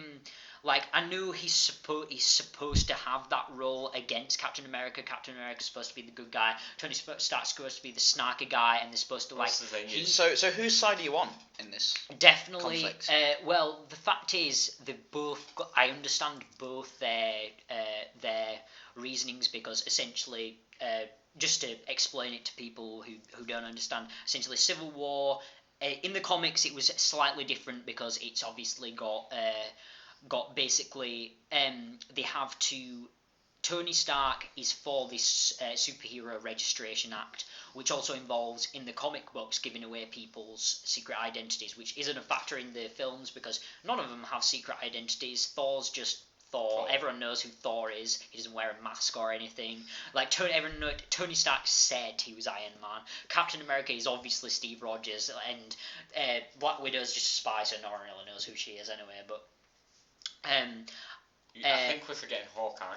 Like, I know he's supposed to have that role against Captain America. Captain America's supposed to be the good guy. Tony Stark's supposed to be the snarky guy, and they're supposed to like. So whose side are you on in this? Definitely. Conflict? Well, the fact is, they both. I understand both their reasonings because essentially, just to explain it to people who don't understand, essentially, Civil War. In the comics, it was slightly different because it's obviously got basically they have to. Tony Stark is for this superhero registration act, which also involves in the comic books giving away people's secret identities, which isn't a factor in the films because none of them have secret identities. Thor's just Thor. Everyone knows who Thor is. He doesn't wear a mask or anything. Like Tony Stark said he was Iron Man. Captain America is obviously Steve Rogers, and Black Widow's just a spy, so no one really knows who she is anyway. But I think we're forgetting Hawkeye.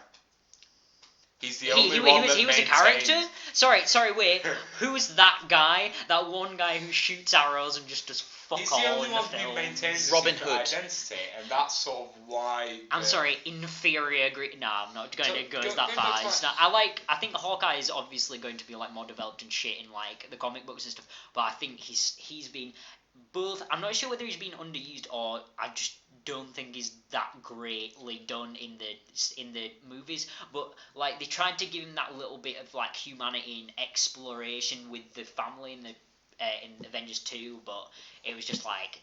He's the only one he was a character? Sorry, wait. Who's that guy? That one guy who shoots arrows and just does fuck all in the film? He's the only one who maintains Robin secret Hood. identity, and that's sort of why... I'm sorry, inferior... No, I'm not going to go that far. I think Hawkeye is obviously going to be like more developed and shit in like the comic books and stuff, but I think he's been... Both, I'm not sure whether he's been underused or I just don't think he's that greatly done in the movies, but like they tried to give him that little bit of like humanity and exploration with the family in Avengers 2, but it was just like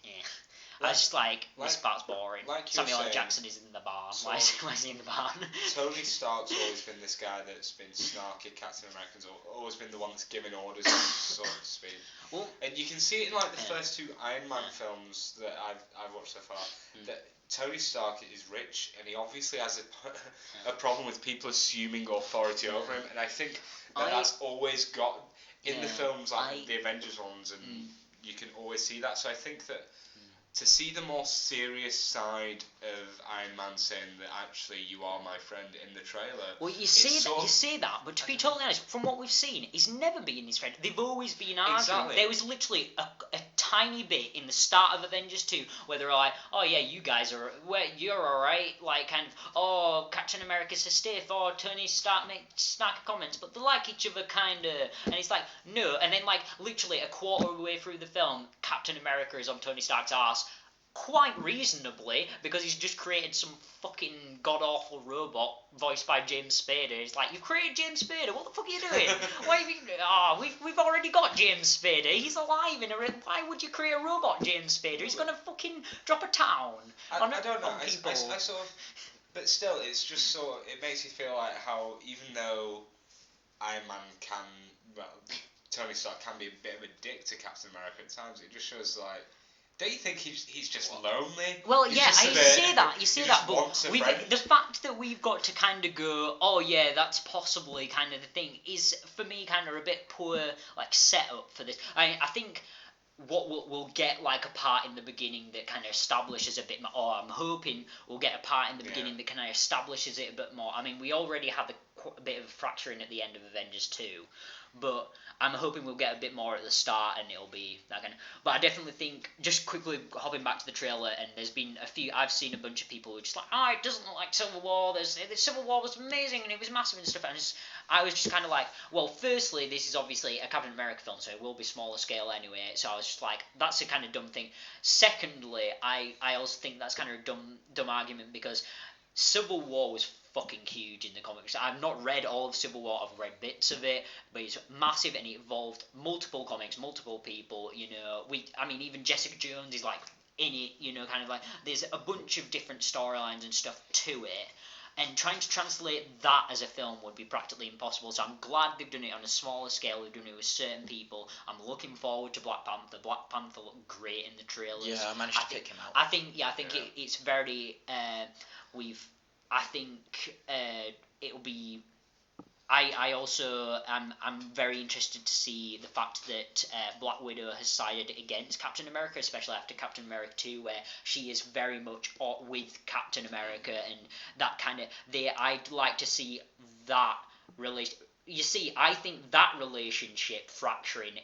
I was just like this part's boring. Samuel L. Jackson is in the barn. Why is he in the barn? Tony Stark's always been this guy that's been snarky. Captain America's always been the one that's giving orders, so to speak. Well, and you can see it in like the first two Iron Man films that I've watched so far. That Tony Stark is rich, and he obviously has a problem with people assuming authority over him. And I think that's always got in the films like the Avengers ones, and you can always see that. So I think that. To see the more serious side of Iron Man saying that actually you are my friend in the trailer. Well, you say that, but to be totally honest, from what we've seen, he's never been his friend. They've always been arguing. Exactly. There was literally a tiny bit in the start of Avengers 2 where they're like, oh yeah, you guys are, you're alright, like kind of, oh, Captain America's a stiff, or Tony Stark makes snarky comments, but they like each other kinda, and it's like, no, and then like literally a quarter of the way through the film, Captain America is on Tony Stark's arse, quite reasonably, because he's just created some fucking god-awful robot voiced by James Spader. It's like, you've created James Spader, what the fuck are you doing? Why have you... we've already got James Spader, he's alive in a... Why would you create a robot James Spader? He's gonna fucking drop a town I don't know, I sort of... But still, it's just sort of... It makes you feel like how, even though Iron Man can... Well, Tony Stark can be a bit of a dick to Captain America at times, it just shows like... Don't you think he's just lonely? Well, you say that, but the fact that we've got to kind of go, oh yeah, that's possibly kind of the thing, is for me kind of a bit poor like setup for this. I think we'll get like a part in the beginning that kind of establishes a bit more, or I'm hoping we'll get a part in the beginning that kind of establishes it a bit more. I mean, we already had a bit of a fracturing at the end of Avengers 2, but I'm hoping we'll get a bit more at the start, and it'll be that kind of. But I definitely think, just quickly hopping back to the trailer, and there's been I've seen a bunch of people who are just like, it doesn't look like Civil War. The Civil War was amazing and it was massive and stuff. And I was just kind of like, well, firstly, this is obviously a Captain America film, so it will be smaller scale anyway. So I was just like, that's a kind of dumb thing. Secondly, I also think that's kind of a dumb argument, because Civil War was fucking huge in the comics. I've not read all of Civil War, I've read bits of it, but it's massive and it involved multiple comics, multiple people, even Jessica Jones is like in it, kind of like, there's a bunch of different storylines and stuff to it, and trying to translate that as a film would be practically impossible. So I'm glad they've done it on a smaller scale, they've done it with certain people. I'm looking forward to Black Panther. Black Panther looked great in the trailers. Yeah, I managed to pick him out. I think it's very I think it'll be. I also I'm very interested to see the fact that Black Widow has sided against Captain America, especially after Captain America 2, where she is very much with Captain America, and that kind of I'd like to see that relation. You see, I think that relationship fracturing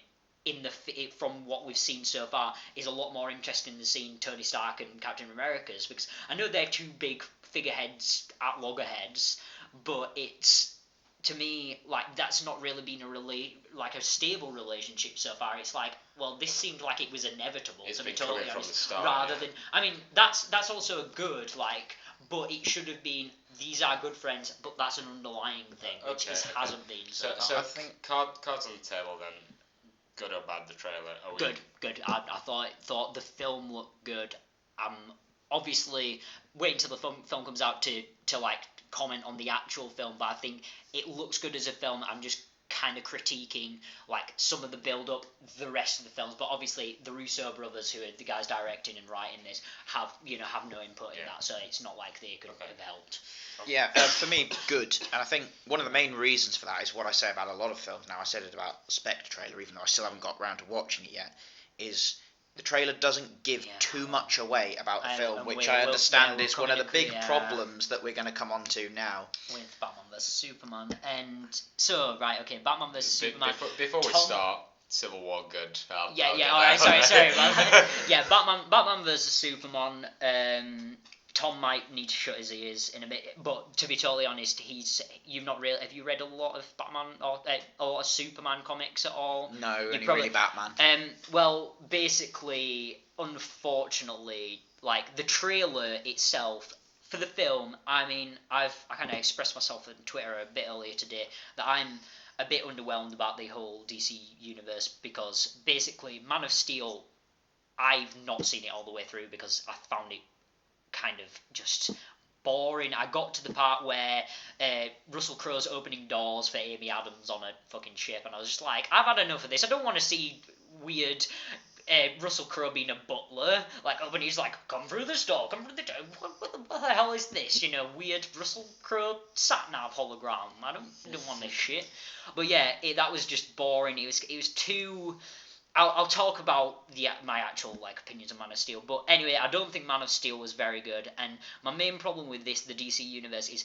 from what we've seen so far is a lot more interesting than seeing Tony Stark and Captain America's, because I know they're two big figureheads at loggerheads, but it's, to me, like, that's not really been a stable relationship so far. It's like, well, this seemed like it was inevitable, it's to be been totally coming from honest, the start, rather than, I mean, that's also good, like, but it should have been, these are good friends, but that's an underlying thing, which just hasn't been so far. So I think cards on the table then. Good or bad, the trailer? Good. I thought the film looked good. Obviously waiting till the film comes out to like comment on the actual film, but I think it looks good as a film. I'm just kind of critiquing like some of the build up, the rest of the films, but obviously the Russo brothers, who are the guys directing and writing this, have no input in that, so it's not like they could have helped. Yeah, for me, good. And I think one of the main reasons for that is what I say about a lot of films now. I said it about the Spectre trailer, even though I still haven't got around to watching it yet, is the trailer doesn't give too much away about the film, which I understand is one of the big problems that we're going to come on to now. With Batman vs Superman. And so, right, okay, Batman vs Superman. Before we start, Civil War good. Sorry. Batman vs Superman. Tom might need to shut his ears in a bit, but to be totally honest, have you read a lot of Batman or a lot of Superman comics at all? No, only really Batman. Well, basically, unfortunately, like the trailer itself for the film, I mean, I kind of expressed myself on Twitter a bit earlier today that I'm a bit underwhelmed about the whole DC universe, because basically Man of Steel, I've not seen it all the way through because I found it kind of just boring. I got to the part where Russell Crowe's opening doors for Amy Adams on a fucking ship, and I was just like, I've had enough of this. I don't want to see weird Russell Crowe being a butler, like, when he's like, come through this door, what the hell is this, weird Russell Crowe sat-nav hologram. I don't want this shit. But yeah, that was just boring. It was too... I'll talk about my actual opinions of Man of Steel, but anyway, I don't think Man of Steel was very good, and my main problem with the DC universe, is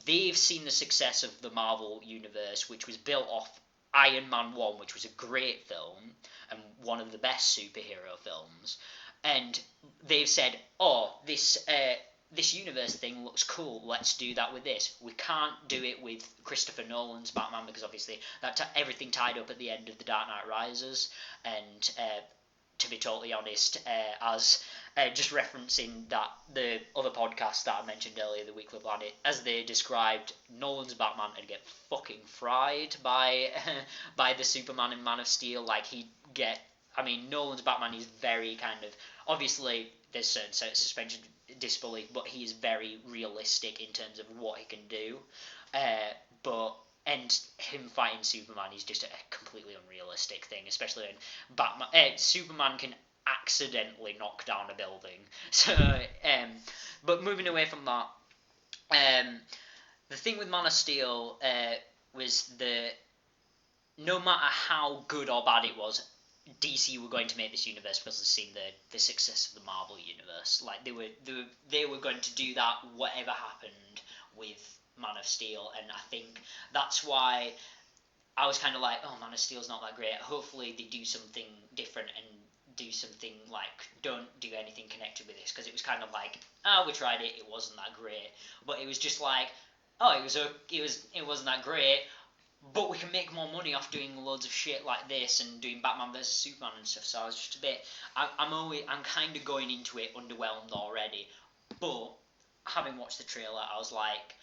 they've seen the success of the Marvel universe, which was built off Iron Man 1, which was a great film, and one of the best superhero films, and they've said, this universe thing looks cool, let's do that with this. We can't do it with Christopher Nolan's Batman, because obviously everything tied up at the end of The Dark Knight Rises, and to be totally honest, as just referencing that the other podcast that I mentioned earlier, The Weekly Planet, as they described Nolan's Batman, would get fucking fried by the Superman in Man of Steel. Nolan's Batman is very kind of, obviously there's certain suspension disbelief, but he is very realistic in terms of what he can do. And him fighting Superman is just a completely unrealistic thing, especially when Superman can accidentally knock down a building. So, but moving away from that, the thing with Man of Steel was no matter how good or bad it was, DC were going to make this universe because they've seen the success of the Marvel universe. Like they were going to do that whatever happened with Man of Steel, and I think that's why I was kind of like, oh, Man of Steel's not that great. Hopefully they do something different and do something like, don't do anything connected with this, because it was kind of like, oh, we tried it, it wasn't that great. But it was just like, oh, it wasn't that great, but we can make more money off doing loads of shit like this and doing Batman vs Superman and stuff. So I was just a bit, I'm kind of going into it underwhelmed already. But having watched the trailer, I was like,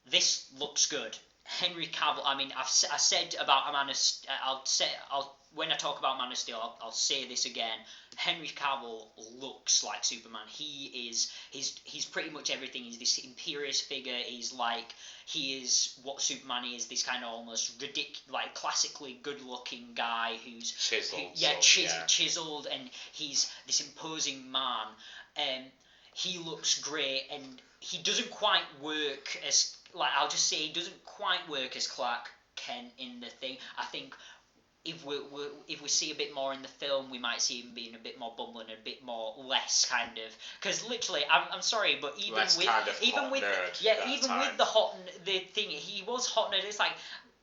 this looks good. Henry Cavill. I mean, I said about when I talk about Man of Steel, I'll say this again. Henry Cavill looks like Superman. He's pretty much everything. He's this imperious figure. He is what Superman is. This kind of almost ridiculous, like classically good-looking guy who's chiseled. Chiseled, and he's this imposing man. He looks great, and he doesn't quite work as. Like, I'll just say he doesn't quite work as Clark Kent in the thing. I think if we see a bit more in the film, we might see him being a bit more bumbling, a bit more less kind of. Because literally, I'm sorry, but even less with kind of even with nerd with the thing, he was hot nerd. It's like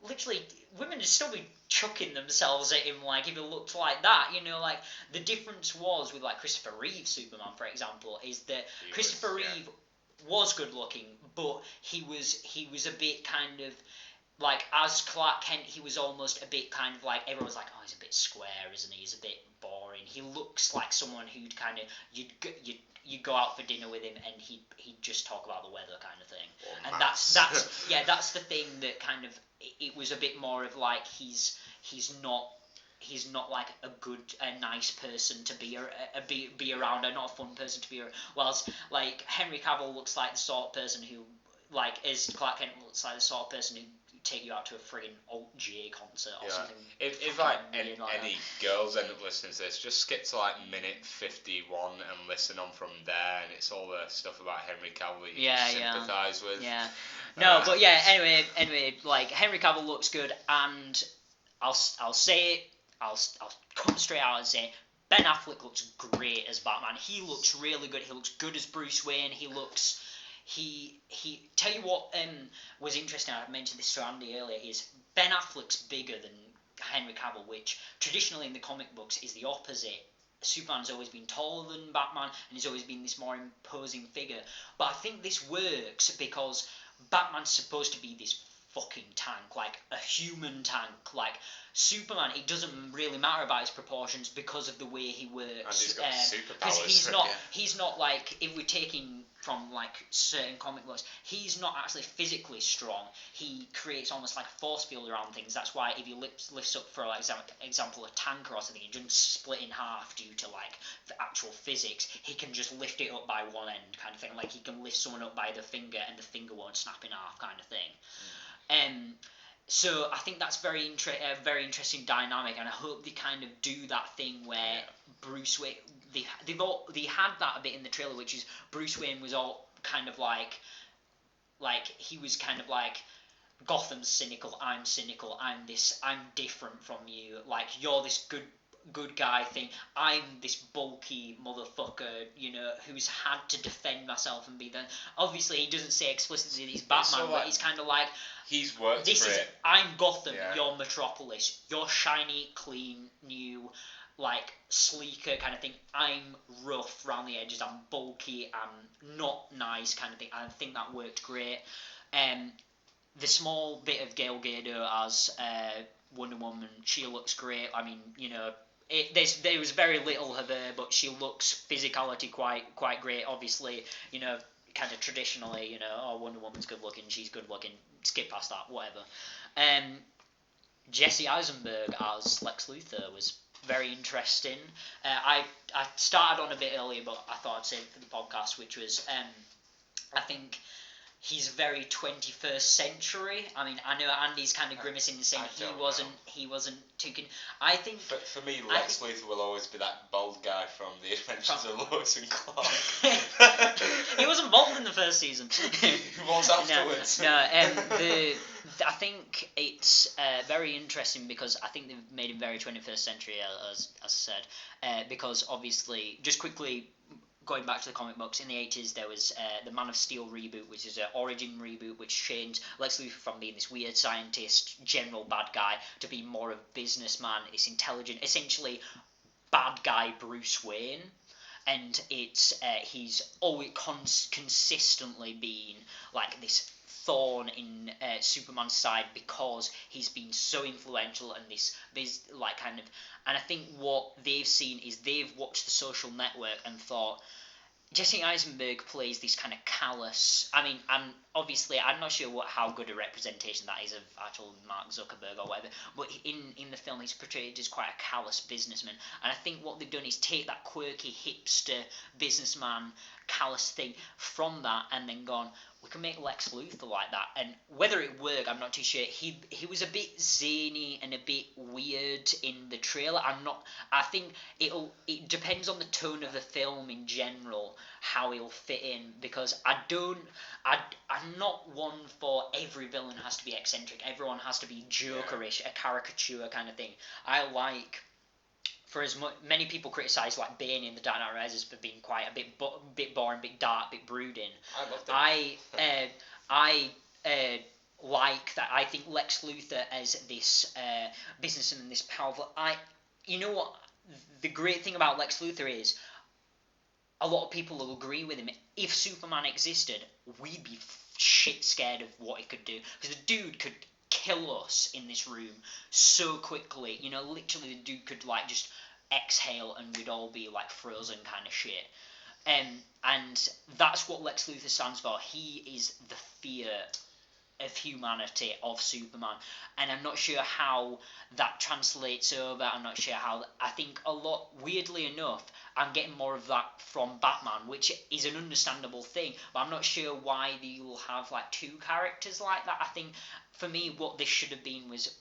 literally women would still be chucking themselves at him like if he looked like that. You know, like the difference was with like Christopher Reeve Superman, for example, is that Christopher Reeve was good looking, but he was a bit kind of like, as Clark Kent, he was almost a bit kind of like, everyone was like, oh, he's a bit square, isn't he? He's a bit boring. He looks like someone who'd kind of you'd go out for dinner with him and he'd just talk about the weather kind of thing. And that's the thing that kind of it was a bit more of like he's not like a nice person to be around, or not a fun person to be around. Whilst like Henry Cavill looks like the sort of person who, like, as Clark Kent looks like the sort of person who take you out to a friggin' Alt J concert or something. If like any girls end up listening to this, just skip to like minute 51 and listen on from there, and it's all the stuff about Henry Cavill that you sympathise with. Yeah. No, but yeah. Anyway, like Henry Cavill looks good, and I'll say it. I'll come straight out and say Ben Affleck looks great as Batman. He looks really good. He looks good as Bruce Wayne. He tell you what was interesting, I mentioned this to Andy earlier, is Ben Affleck's bigger than Henry Cavill, which traditionally in the comic books is the opposite. Superman's always been taller than Batman, and he's always been this more imposing figure. But I think this works because Batman's supposed to be this fucking tank, like a human tank. Like Superman, it doesn't really matter about his proportions because of the way he works. And he's got superpowers. Because he's not like, if we're taking from like certain comic books, he's not actually physically strong. He creates almost like a force field around things. That's why if he lifts up, for example, a tanker or something, he doesn't split in half due to like the actual physics. He can just lift it up by one end, kind of thing. Like he can lift someone up by the finger and the finger won't snap in half, kind of thing. So I think that's very interesting dynamic, and I hope they kind of do that thing where Bruce Wayne, they had that a bit in the trailer, which is Bruce Wayne was all kind of like he was kind of like, Gotham's cynical, I'm different from you, like you're this good guy thing, I'm this bulky motherfucker, you know, who's had to defend myself and be the. Obviously he doesn't say explicitly that he's Batman, but he's kind of like, he's worked this for is it. I'm Gotham, you're Metropolis, you're shiny, clean, new, like sleeker kind of thing. I'm rough around the edges, I'm bulky, I'm not nice kind of thing. I think that worked great. The small bit of Gal Gadot as Wonder Woman, she looks great. I mean, you know, there was very little of her, but she looks physicality quite great. Obviously, you know, kind of traditionally, you know, oh, Wonder Woman's good looking, she's good looking. Skip past that, whatever. Jesse Eisenberg as Lex Luthor was very interesting. I started on a bit earlier, but I thought I'd save it for the podcast, which was I think he's very 21st century. I mean, I know Andy's kind of grimacing and saying he wasn't too keen. I think for me, Lex Luthor will always be that bald guy from The Adventures of Lois and Clark. He wasn't bald in the first season. He was afterwards. I think it's very interesting because I think they've made him very 21st century, as I said, because obviously, just quickly going back to the comic books, in the 80s there was the Man of Steel reboot, which is an origin reboot which changed Lex Luthor from being this weird scientist, general bad guy, to being more of a businessman, this intelligent, essentially bad guy Bruce Wayne. And it's he's always consistently been like this thorn in Superman's side because he's been so influential and this like kind of, and I think what they've seen is they've watched The Social Network and thought Jesse Eisenberg plays this kind of callous. I mean, I'm not sure how good a representation that is of actual Mark Zuckerberg or whatever, but in the film he's portrayed as quite a callous businessman, and I think what they've done is take that quirky hipster businessman callous thing from that and then gone, we can make Lex Luthor like that. And whether it worked, I'm not too sure. He was a bit zany and a bit weird in the trailer. I think it depends on the tone of the film in general how he'll fit in, because I'm not one for every villain has to be eccentric, everyone has to be jokerish, a caricature kind of thing. I like, for as many people criticise like Bane in The Dark Knight Rises for being quite a bit boring, bit dark, bit brooding. I loved it. I like that. I think Lex Luthor as this businessman, this powerful. You know what? The great thing about Lex Luthor is a lot of people will agree with him. If Superman existed, we'd be shit scared of what he could do, because the dude could kill us in this room so quickly. You know, literally the dude could like just exhale and we'd all be like frozen kind of shit. And that's what Lex Luthor stands for. He is the fear of humanity of Superman, and I'm not sure how that translates over. I'm not sure how. I think a lot, weirdly enough, I'm getting more of that from Batman, which is an understandable thing, but I'm not sure why they will have like two characters like that. I think for me what this should have been was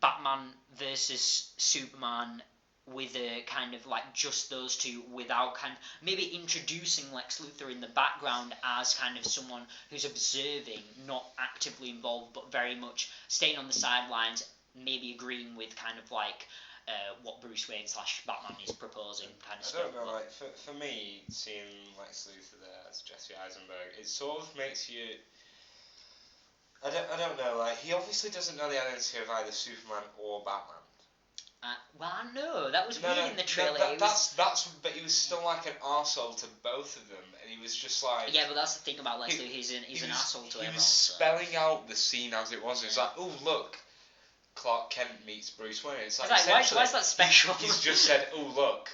Batman versus Superman, with a kind of like just those two, without kind of maybe introducing Lex Luthor in the background as kind of someone who's observing, not actively involved, but very much staying on the sidelines, maybe agreeing with kind of like what Bruce Wayne / Batman is proposing kind of stuff. I don't know, like for me, seeing Lex Luthor there as Jesse Eisenberg, it sort of makes you. I don't know, like he obviously doesn't know the identity of either Superman or Batman. Well, I know that was weird in the trailer. But he was still like an arsehole to both of them, and he was just like. Yeah, but that's the thing about Lex Luthor. He's an asshole to everyone. He was spelling out the scene as it was. It's like, oh look, Clark Kent meets Bruce Wayne. It's like why is that special? He's just said, oh look,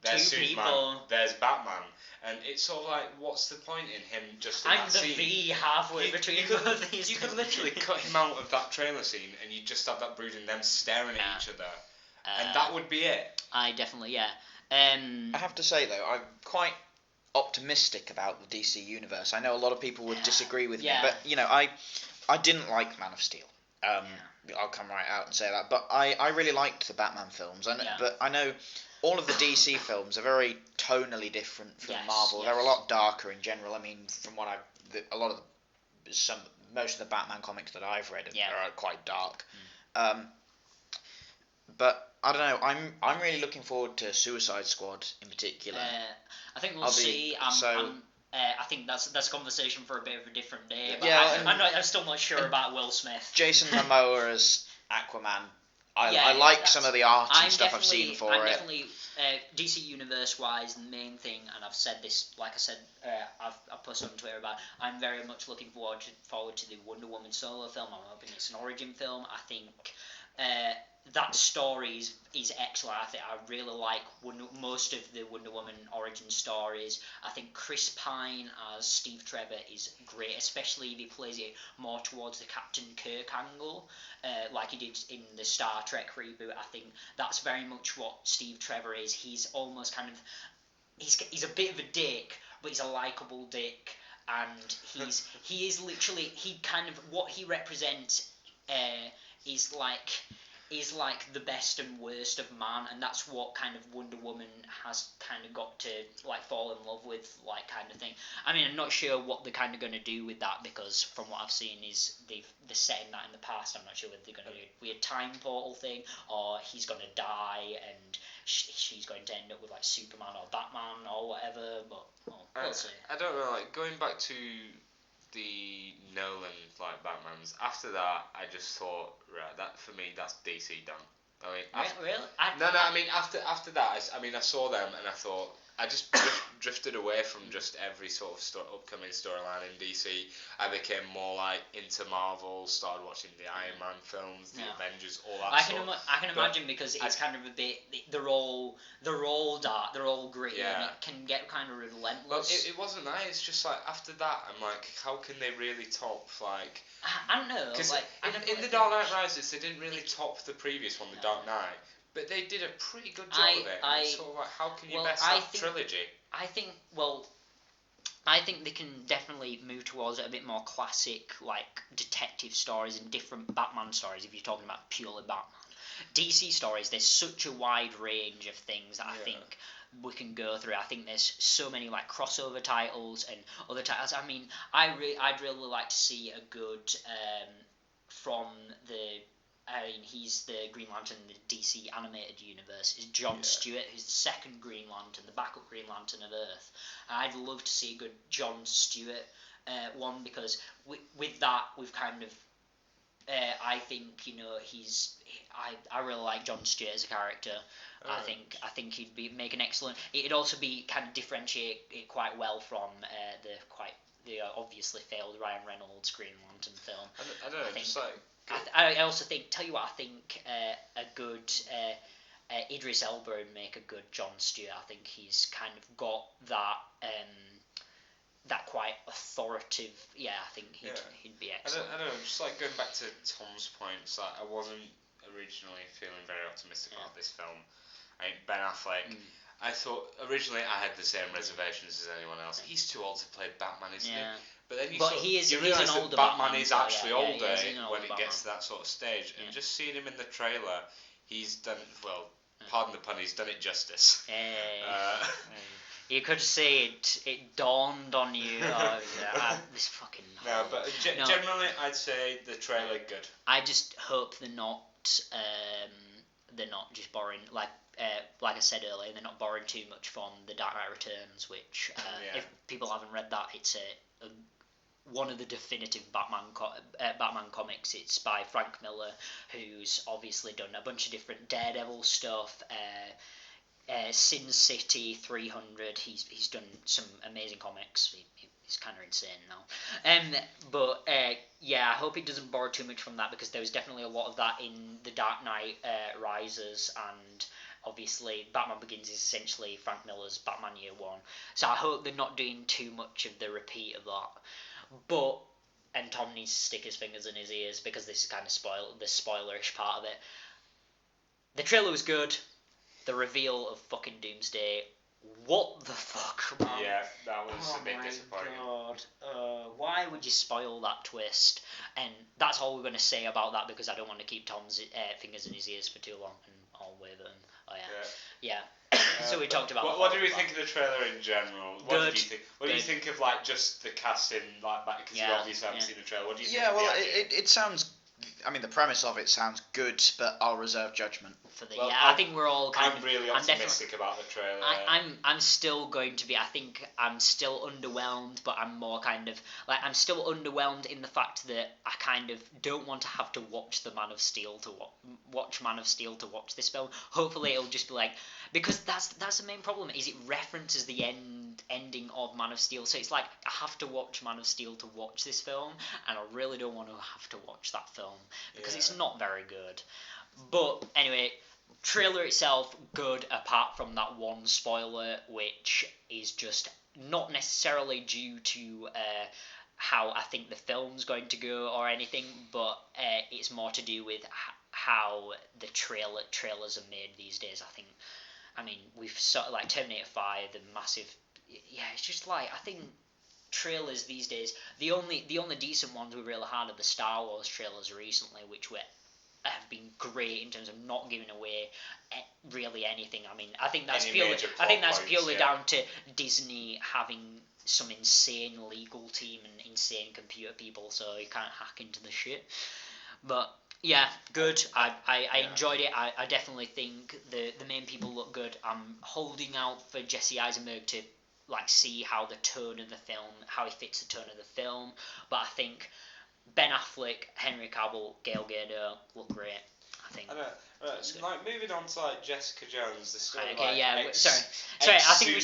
there's two Superman, people. There's Batman, and it's sort of like, what's the point in him just in that scene? I'm the V halfway between both these. You could literally cut him out of that trailer scene, and you just have that brooding them staring at each other. And that would be it. I definitely, yeah. I have to say, though, I'm quite optimistic about the DC universe. I know a lot of people would disagree with me, but, you know, I didn't like Man of Steel. I'll come right out and say that. But I really liked the Batman films. But I know all of the DC films are very tonally different from Marvel. They're a lot darker in general. I mean, from what most of the Batman comics that I've read are quite dark. But I don't know. I'm really looking forward to Suicide Squad in particular. I think we'll see. I think that's a conversation for a bit of a different day. But I'm still not sure about Will Smith. Jason Momoa as Aquaman. I like some of the art and stuff I've seen for it. Definitely DC Universe wise, the main thing, and I've said this, like I said, I've posted on Twitter about. I'm very much looking forward to the Wonder Woman solo film. I'm hoping it's an origin film. I think. That story is excellent. I really like most of the Wonder Woman origin stories. I think Chris Pine as Steve Trevor is great, especially if he plays it more towards the Captain Kirk angle, like he did in the Star Trek reboot. I think that's very much what Steve Trevor is. He's almost kind of, he's a bit of a dick, but he's a likeable dick. and he is literally, he kind of, what he represents is like the best and worst of man, and that's what kind of Wonder Woman has kind of got to like fall in love with, like, kind of thing. I mean, I'm not sure what they're kind of going to do with that, because from what I've seen is they're setting that in the past. I'm not sure whether they're going to do a weird time portal thing, or he's going to die and she's going to end up with like Superman or Batman or whatever, but we'll see. I don't know, like, going back to the Nolan like Batmans, after that I just thought, right, that for me that's DC done. I mean, Really? I mean after that, I saw them and I thought, I just drifted away from just every sort of upcoming storyline in DC. I became more like into Marvel, started watching the Iron Man films, the Avengers, all that stuff. I can imagine, because it's kind of a bit, they're all dark, they're all gritty, and it can get kind of relentless. Well, it wasn't that. It's just like after that, I'm like, how can they really top like? I don't know. Because like, in the Dark Knight Rises, they didn't really top the previous one, the Dark Knight. But they did a pretty good job of it. It's sort of like, how can you best that trilogy? I think they can definitely move towards a bit more classic, like, detective stories and different Batman stories, if you're talking about purely Batman. DC stories, there's such a wide range of things that I think we can go through. I think there's so many, like, crossover titles and other titles. I mean, I'd really like to see a good, from the... I mean, he's the Green Lantern in the DC animated universe. Is John Stewart, who's the second Green Lantern, the backup Green Lantern of Earth. I'd love to see a good John Stewart one, because with that we've kind of, I think, you know, I really like John Stewart as a character. I think he'd make an excellent. It'd also be kind of differentiate it quite well from the obviously failed Ryan Reynolds Green Lantern film. I don't know, just like. I also think, tell you what, I think a good Idris Elba would make a good John Stewart. I think he's kind of got that quite authoritative. Yeah, I think he'd be excellent. I don't know, just like going back to Tom's points, like, I wasn't originally feeling very optimistic about this film. I mean, Ben Affleck. I thought originally I had the same reservations as anyone else. He's too old to play Batman, isn't he? But then you realise that Batman is actually older when it gets to that sort of stage. And just seeing him in the trailer, he's done, well, pardon the pun, he's done it justice. You could see it dawned on you. This fucking... No, but generally I'd say the trailer good. I just hope they're not just borrowing, like I said earlier, they're not borrowing too much from The Dark Knight Returns, which, if people haven't read that, it's one of the definitive Batman comics. It's by Frank Miller, who's obviously done a bunch of different Daredevil stuff, Sin City 300. He's done some amazing comics. He's kind of insane now. But I hope it doesn't borrow too much from that, because there was definitely a lot of that in The Dark Knight Rises, and obviously Batman Begins is essentially Frank Miller's Batman Year One. So I hope they're not doing too much of the repeat of that. And Tom needs to stick his fingers in his ears, because this is kind of the spoilerish part of it. The trailer was good. The reveal of fucking Doomsday, what the fuck, man? Yeah, that was a bit disappointing. God. Why would you spoil that twist? And that's all we're going to say about that, because I don't want to keep Tom's fingers in his ears for too long, and I'll wave at him. Oh yeah. So we talked about. What do we think of the trailer in general? What did you think? What do you think of, like, just the casting, like, because you obviously haven't seen the trailer? What do you think? Yeah, well, it sounds. I mean, the premise of it sounds good, but I'll reserve judgment. I think we're all I'm really optimistic about the trailer. I'm still going to be. I think I'm still underwhelmed, but I'm more kind of like, I'm still underwhelmed in the fact that I kind of don't want to have to watch Man of Steel to watch this film. Hopefully it'll just be like, because that's the main problem, is it references the ending of Man of Steel, so it's like I have to watch Man of Steel to watch this film, and I really don't want to have to watch that film, because it's not very good. But anyway, trailer itself good, apart from that one spoiler, which is just not necessarily due to how I think the film's going to go or anything, but it's more to do with how the trailers are made these days. I mean, we've sort of like Terminator 5, the massive, it's just like, I think trailers these days, the only decent ones we really had are the Star Wars trailers recently, which have been great in terms of not giving away really anything. I mean, I think that's purely down to Disney having some insane legal team and insane computer people, so you can't hack into the shit. But yeah, good. I enjoyed it. I definitely think the main people look good. I'm holding out for Jesse Eisenberg to see how the tone of the film, how he fits the tone of the film. But I think Ben Affleck, Henry Cavill, Gal Gadot look great. I think. Moving on to Jessica Jones, the story. Okay, sorry. I think we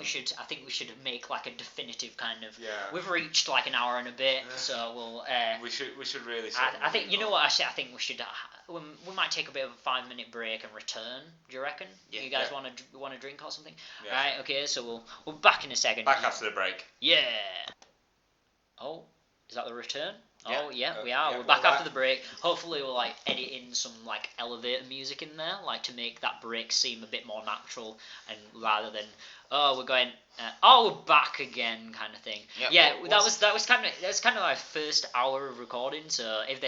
should. I think we should make a definitive kind of. Yeah. We've reached an hour and a bit, so we'll. We should really. I think you know what I say. I think we should. We might take a bit of a 5-minute break and return. Do you reckon? Yeah. You guys want to drink or something? Yeah. Right. Okay. So we'll be back in a second. Back after the break. Yeah. Oh, is that the return? Yeah. Oh yeah, we are. We're back after the break. Hopefully we'll edit in some elevator music in there, to make that break seem a bit more natural, and rather than we're going we're back again kind of thing. Yep. Yeah, that was kind of our first hour of recording. So if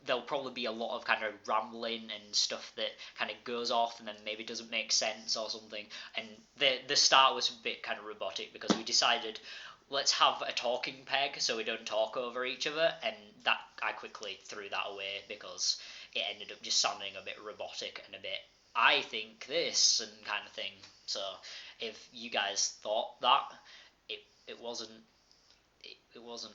there'll probably be a lot of kind of rambling and stuff that kind of goes off and then maybe doesn't make sense or something. And the start was a bit kind of robotic because we decided, let's have a talking peg so we don't talk over each other, and that I quickly threw that away because it ended up just sounding a bit robotic and a bit, I think this and kind of thing. So if you guys thought that, it wasn't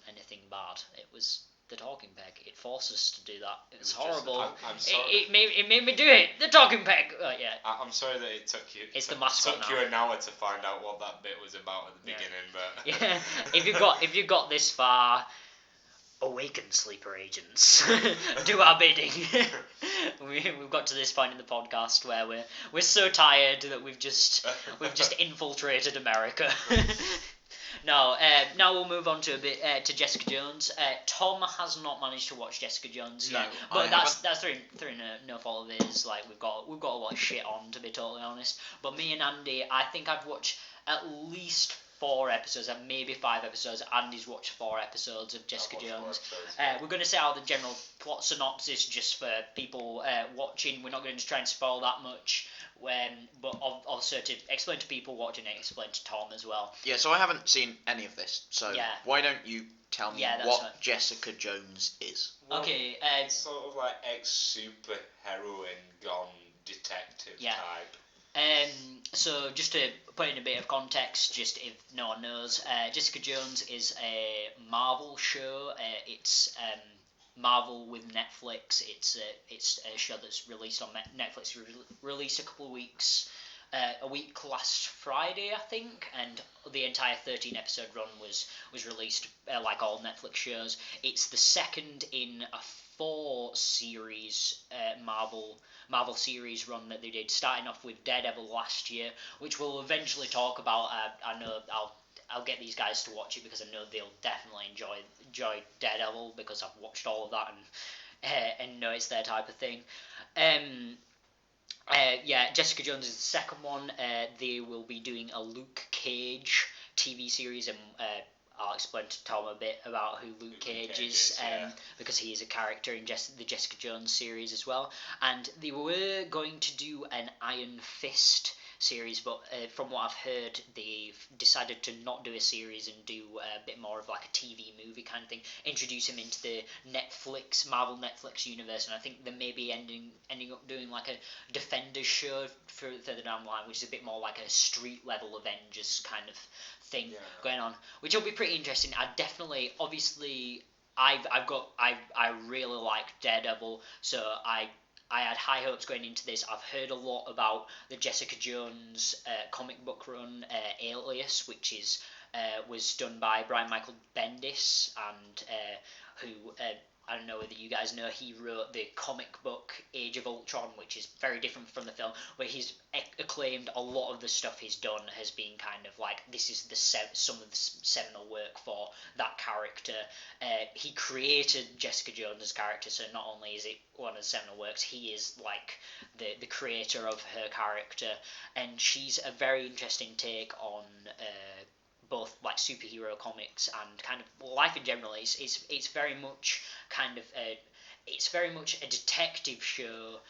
anything bad. It was the talking peg. It forced us to do that. It was horrible. I'm sorry. It made me do it. The talking peg. Yeah. I'm sorry that it took you. It's the mascot took now. you an hour to find out what that bit was about at the beginning, but yeah. If you've got this far, awaken, sleeper agents. Do our bidding. We've got to this point in the podcast where we're so tired that we've just infiltrated America. No, now we'll move on to a bit to Jessica Jones. Tom has not managed to watch Jessica Jones yet, but that's through no fault of his. We've got a lot of shit on, to be totally honest. But me and Andy, I think I've watched at least 4 episodes and maybe 5 episodes. Andy's watched 4 episodes of Jessica Jones. We're going to say out the general plot synopsis just for people watching. We're not going to try and spoil that much. But also to explain to people watching it, explain to Tom as well. Yeah, so I haven't seen any of this, so why don't you tell me what right. Jessica Jones is? Well, okay, it's sort of ex-super heroine gone detective type. So just to put in a bit of context, just if no one knows, Jessica Jones is a Marvel show. It's Marvel with Netflix. It's a show that's released on Netflix. Released a couple of weeks, a week last Friday, I think, and the entire 13-episode run was released like all Netflix shows. It's the second in a 4-series Marvel series run that they did, starting off with Daredevil last year, which we'll eventually talk about. I know I'll get these guys to watch it because I know they'll definitely enjoy Daredevil because I've watched all of that and know it's their type of thing. Jessica Jones is the second one. They will be doing a Luke Cage TV series, and I'll explain to Tom a bit about who Luke Cage is, because he is a character in the Jessica Jones series as well. And they were going to do an Iron Fist series, but from what I've heard, they've decided to not do a series and do a bit more of a TV movie kind of thing, introduce him into the Marvel Netflix universe, and I think they may be ending up doing a Defenders show further down the line, which is a bit more like a street level Avengers kind of thing going on, which will be pretty interesting. I really like Daredevil, so I had high hopes going into this. I've heard a lot about the Jessica Jones comic book run, Alias, which was done by Brian Michael Bendis, and who I don't know whether you guys know, he wrote the comic book Age of Ultron, which is very different from the film, where he's acclaimed a lot of the stuff he's done has been kind of this is some of the seminal work for that character. He created Jessica Jones' character, so not only is it one of the seminal works, he is the creator of her character, and she's a very interesting take on both like superhero comics and kind of life in general. It's very much kind of it's very much a detective show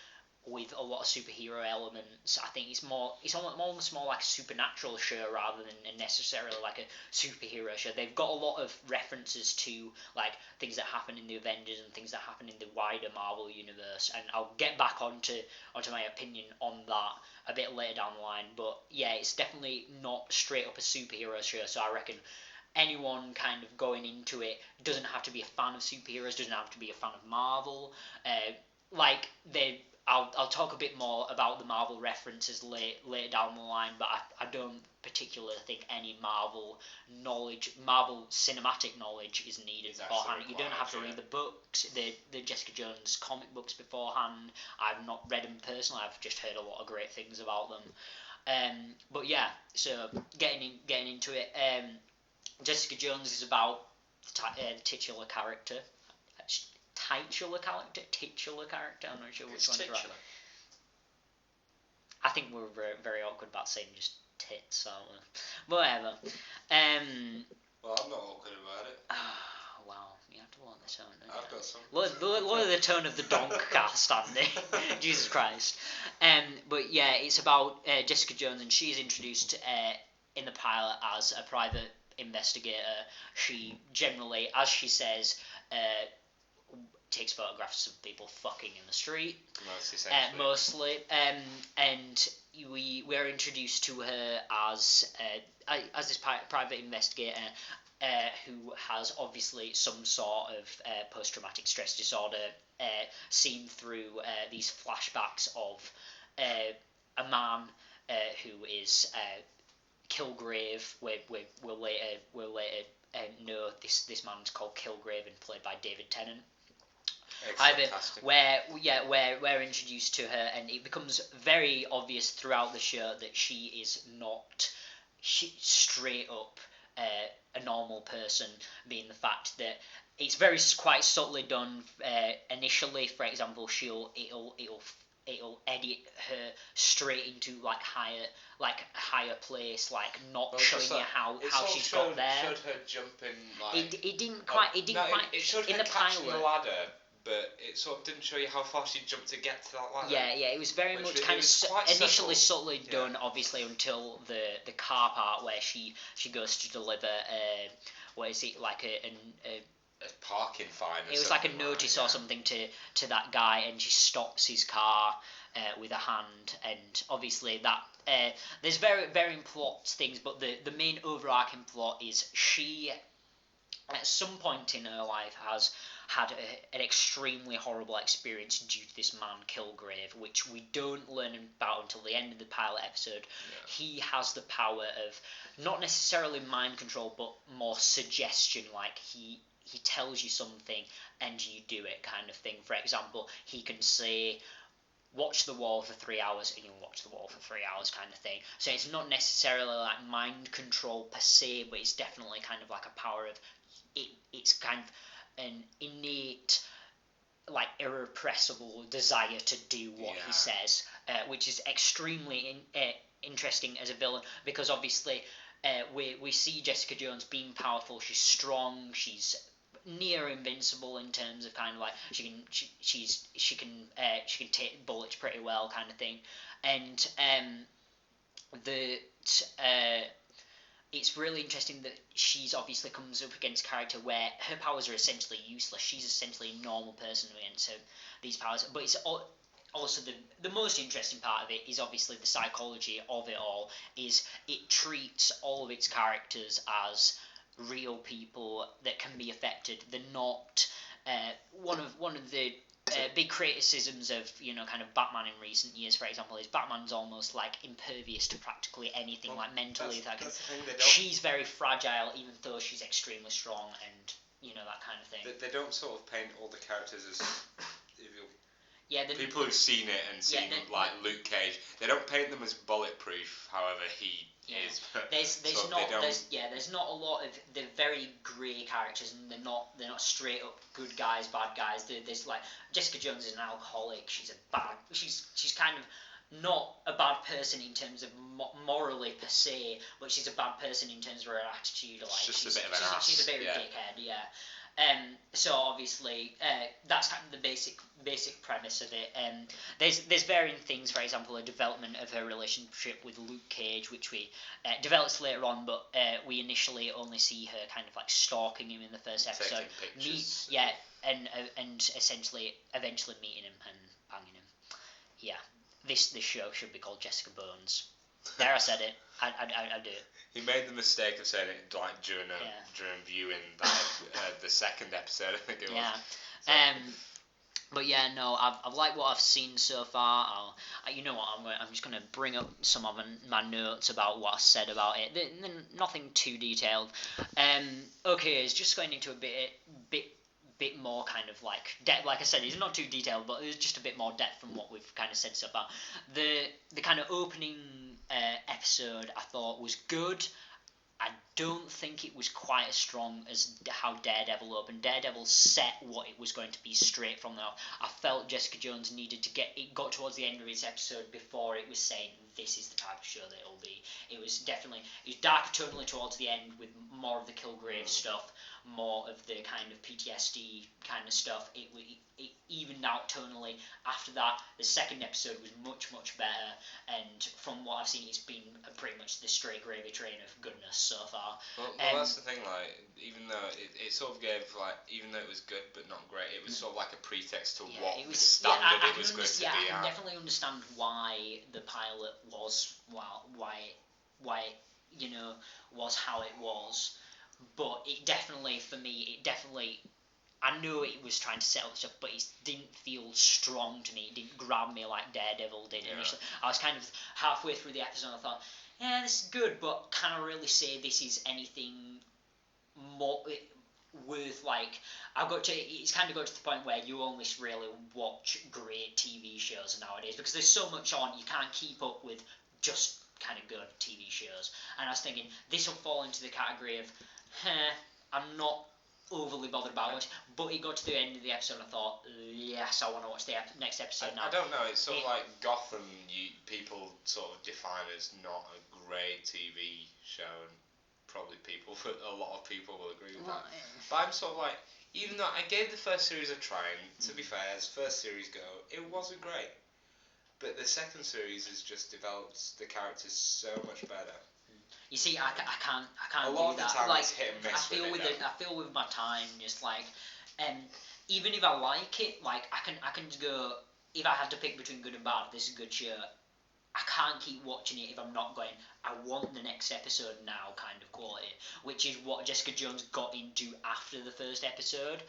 with a lot of superhero elements. I think it's almost more like a supernatural show rather than necessarily like a superhero show. They've got a lot of references to like things that happen in the Avengers and things that happen in the wider Marvel universe, and I'll get back onto my opinion on that a bit later down the line. But yeah, it's definitely not straight up a superhero show, so I reckon anyone kind of going into it doesn't have to be a fan of superheroes, doesn't have to be a fan of Marvel. Like they I'll talk a bit more about the Marvel references later down the line, but I don't particularly think any Marvel cinematic knowledge is needed beforehand. You don't have to read the books, the Jessica Jones comic books beforehand. I've not read them personally. I've just heard a lot of great things about them. But yeah, so getting into it, Jessica Jones is about the titular character. Titular character. I'm not sure which one's right. I think we're very, very awkward about saying just tits, aren't we? Whatever. Well, I'm not awkward about it. Wow, you have to learn the tone. I've got some. Look the tone of the DonkCast, Andy. Jesus Christ. But yeah, it's about Jessica Jones, and she's introduced in the pilot as a private investigator. She generally, as she says, takes photographs of people fucking in the street. Mostly. And we're introduced to her as this private investigator who has obviously some sort of post-traumatic stress disorder, seen through these flashbacks of a man who is Kilgrave. We'll later know this man's called Kilgrave and played by David Tennant. We're introduced to her, and it becomes very obvious throughout the show that she is not straight up a normal person, being the fact that it's quite subtly done. Initially, for example, it'll edit her straight into like higher place, like not showing you how she's got there. It showed her jumping like it didn't quite it showed in her the catching pilot. the ladder, but it sort of didn't show you how far she jumped to get to that ladder. Yeah, it was very much kind of initially subtly done, obviously, until the car part where she goes to deliver what is it, like a parking fine. It was like a notice or something to that guy, and she stops his car with a hand, and obviously that there's varying plot things, but the main overarching plot is she at some point in her life has had an extremely horrible experience due to this man Kilgrave, which we don't learn about until the end of the pilot episode. Yeah. He has the power of not necessarily mind control, but more suggestion, like he tells you something and you do it, kind of thing. For example, he can say, watch the wall for 3 hours, and you'll watch the wall for 3 hours, kind of thing. So it's not necessarily like mind control per se, but it's definitely kind of like a power of it. It's kind of an innate, like irrepressible desire to do what he says, which is extremely interesting as a villain, because obviously we see Jessica Jones being powerful. She's strong. She's near invincible in terms of kind of like she can take bullets pretty well, kind of thing, and it's really interesting that she's obviously comes up against a character where her powers are essentially useless. She's essentially a normal person against these powers, but it's also the most interesting part of it is obviously the psychology of it all. Is it treats all of its characters as real people that can be affected. They're not one of the big criticisms of kind of Batman in recent years, for example, is Batman's almost like impervious to practically anything, like mentally. She's very fragile, even though she's extremely strong, and that kind of thing. They don't sort of paint all the characters as people who've seen it and seen like Luke Cage. They don't paint them as bulletproof. However, he is. There's not a lot of. They're very grey characters, and they're not straight up good guys, bad guys. There's like Jessica Jones is an alcoholic. She's kind of not a bad person in terms of morally per se, but she's a bad person in terms of her attitude. Like She's she's a bit of an ass. She's a bit of a dickhead, yeah. So obviously, that's kind of the basic premise of it. There's varying things. For example, a development of her relationship with Luke Cage, which we develops later on, but we initially only see her kind of like stalking him in the first episode. Taking pictures. And essentially eventually meeting him and banging him. Yeah, this show should be called Jessica Bones. There, I said it. I do it. He made the mistake of saying it like during viewing that the second episode, I think it was. Yeah. So. But yeah, no, I've liked what I've seen so far. You know what? I'm just gonna bring up some of my notes about what I said about it. Nothing too detailed. Okay, it's just going into a bit more kind of like depth. Like I said, it's not too detailed, but there's just a bit more depth from what we've kind of said so far. The kind of opening episode I thought was good. I don't think it was quite as strong as how Daredevil opened. Daredevil set what it was going to be straight from there. I felt Jessica Jones needed to it got towards the end of its episode before it was saying this is the type of show that it'll be. It was darker tonally towards the end with more of the Kilgrave stuff, more of the kind of PTSD kind of stuff. It evened out tonally. After that, the second episode was much better, and from what I've seen, it's been pretty much the straight gravy train of goodness so far. Well, that's the thing, like, even though it sort of gave, like, even though it was good but not great, it was sort of like a pretext to what the standard it was going to be at. I can definitely understand why the pilot was, why you know, was how it was, but it definitely, for me, I know it was trying to set up stuff, but it didn't feel strong to me. It didn't grab me like Daredevil did initially. I was kind of halfway through the episode and I thought, yeah, this is good, but can I really say this is anything more worth, like, it's kind of got to the point where you only really watch great TV shows nowadays, because there's so much on, you can't keep up with just kind of good TV shows. And I was thinking, this will fall into the category of, I'm not overly bothered about it, but it got to the end of the episode and I thought, yes, I want to watch the next episode now. I don't know, it's sort of like Gotham, people sort of define as not a great TV show, and probably a lot of people will agree with that. But I'm sort of like, even though I gave the first series a try, and to be fair, as first series go, it wasn't great. But the second series has just developed the characters so much better. You see, I can't a do lot of that. the time like, it's hit and miss I feel with my time, just like, even if I like it, like I can go. If I had to pick between good and bad, this is a good show. I can't keep watching it if I'm not going, I want the next episode now kind of quality, which is what Jessica Jones got into after the first episode.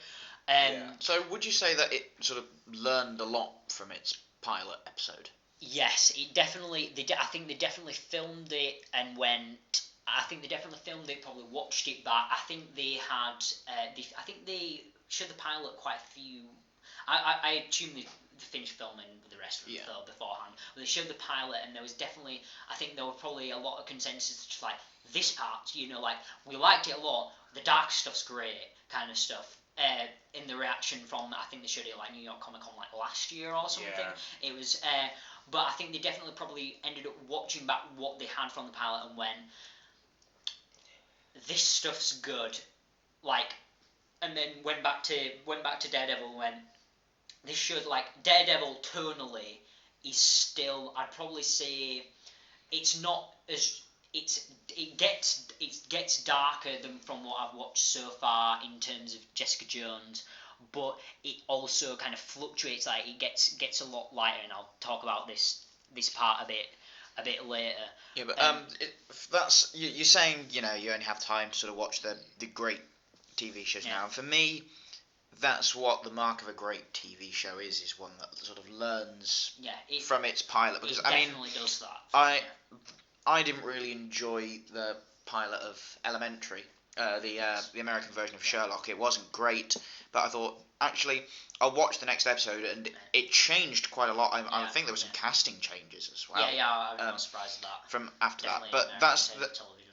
So would you say that it sort of learned a lot from its pilot episode? Yes, it definitely. I think they definitely filmed it and went. I think they definitely filmed it. Probably watched it back. I think they had. I think they showed the pilot quite a few. I assume they finished filming the rest of the film beforehand. But they showed the pilot, and there was definitely. I think there was probably a lot of consensus, just like this part. You know, like we liked it a lot. The dark stuff's great, kind of stuff. In the reaction from, I think they showed it at like New York Comic Con like last year or something. Yeah. It was. But I think they definitely probably ended up watching back what they had from the pilot and went, this stuff's good, like, and then went back to Daredevil and went, this should, like, Daredevil tonally is still, I'd probably say, it's not as, it gets darker than from what I've watched so far in terms of Jessica Jones, but it also kind of fluctuates, like it gets a lot lighter, and I'll talk about this part a bit later. Yeah, but that's you're saying, you know, you only have time to sort of watch the great TV shows now. And for me, that's what the mark of a great TV show is one that sort of learns from its pilot. Because it definitely does that. I didn't really enjoy the pilot of Elementary. The American version of Sherlock. It wasn't great, but I thought, actually, I'll watch the next episode, and it changed quite a lot. I think there were some casting changes as well. I'm not surprised at that. From after Definitely that, but that's the television.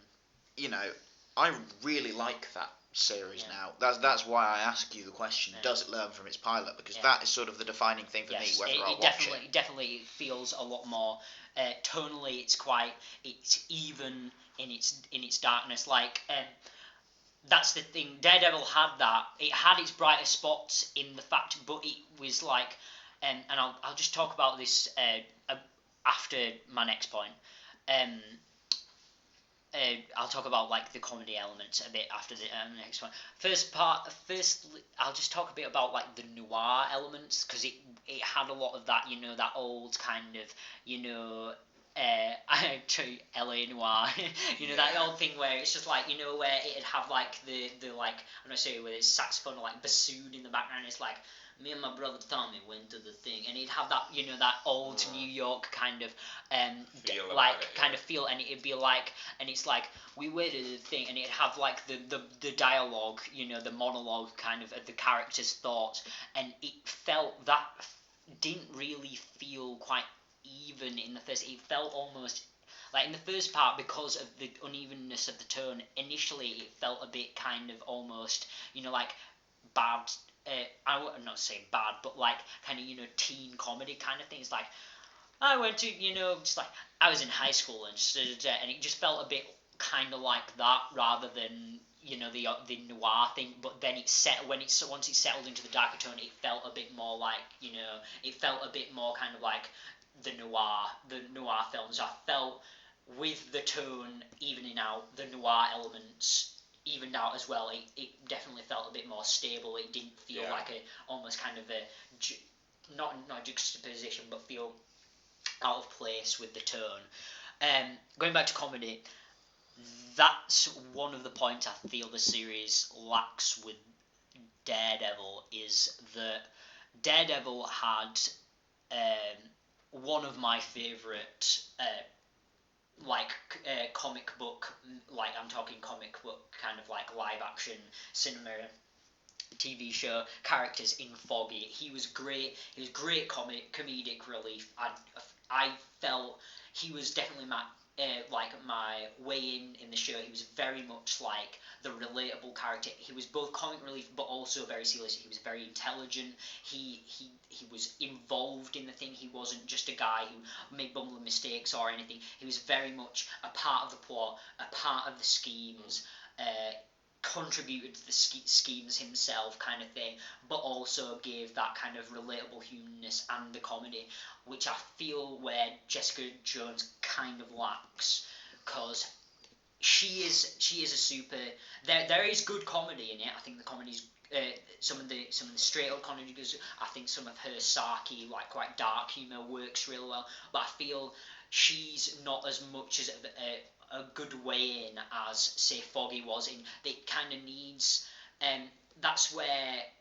You know, I really like that series Yeah. now. That's why I ask you the question: Yeah. does it learn from its pilot? Because Yeah. that is sort of the defining thing for me. Yes, Whether I it watch definitely feels a lot more tonally. It's even in its darkness. Like that's the thing. Daredevil had that. It had its brighter spots in the fact, but it was like, and I'll just talk about this after my next point. Um, I'll talk about like the comedy elements a bit after the next one. First, I'll just talk a bit about like the noir elements because it had a lot of that, that old kind of, actually LA noir, that old thing where it's just like, where it'd have like the like, I'm not sure with his saxophone or like bassoon in the background. It's like, me and my brother Tommy went to the thing, and he'd have that, that old New York kind of, feel, and it'd be like, and it's like, we went to the thing, and it'd have like the dialogue, the monologue kind of the character's thoughts, and it felt that didn't really feel quite even in the first. It felt almost like in the first part, because of the unevenness of the tone. Initially, it felt a bit kind of almost, like bad. I would not say bad, but like kind of teen comedy kind of things. Like I went to just like I was in high school and it just felt a bit kind of like that rather than the noir thing. But then once it settled into the darker tone, it felt a bit more like it felt a bit more kind of like the noir films. I felt with the tone evening out, the noir elements evened out as well. It definitely felt a bit more stable. It didn't feel like a almost kind of a not juxtaposition, but feel out of place with the tone. Going back to comedy, that's one of the points I feel the series lacks with Daredevil, is that Daredevil had one of my favourite comic book, like I'm talking comic book kind of like live action cinema TV show characters in Foggy. He was great. He was great comedic relief. I felt he was definitely my way in the show. He was very much like the relatable character. He was both comic relief but also very serious. He was very intelligent. He was involved in the thing. He wasn't just a guy who made bumbling mistakes or anything. He was very much a part of the plot, a part of the schemes. Contributed to the schemes himself, kind of thing, but also gave that kind of relatable humanness and the comedy, which I feel where Jessica Jones kind of lacks, because she is a super. There is good comedy in it. I think the comedy's. Some of the straight up comedy, because I think some of her sarky, like quite dark humor works real well, but I feel she's not as much as a good way in as say Foggy was in. It kind of needs that's where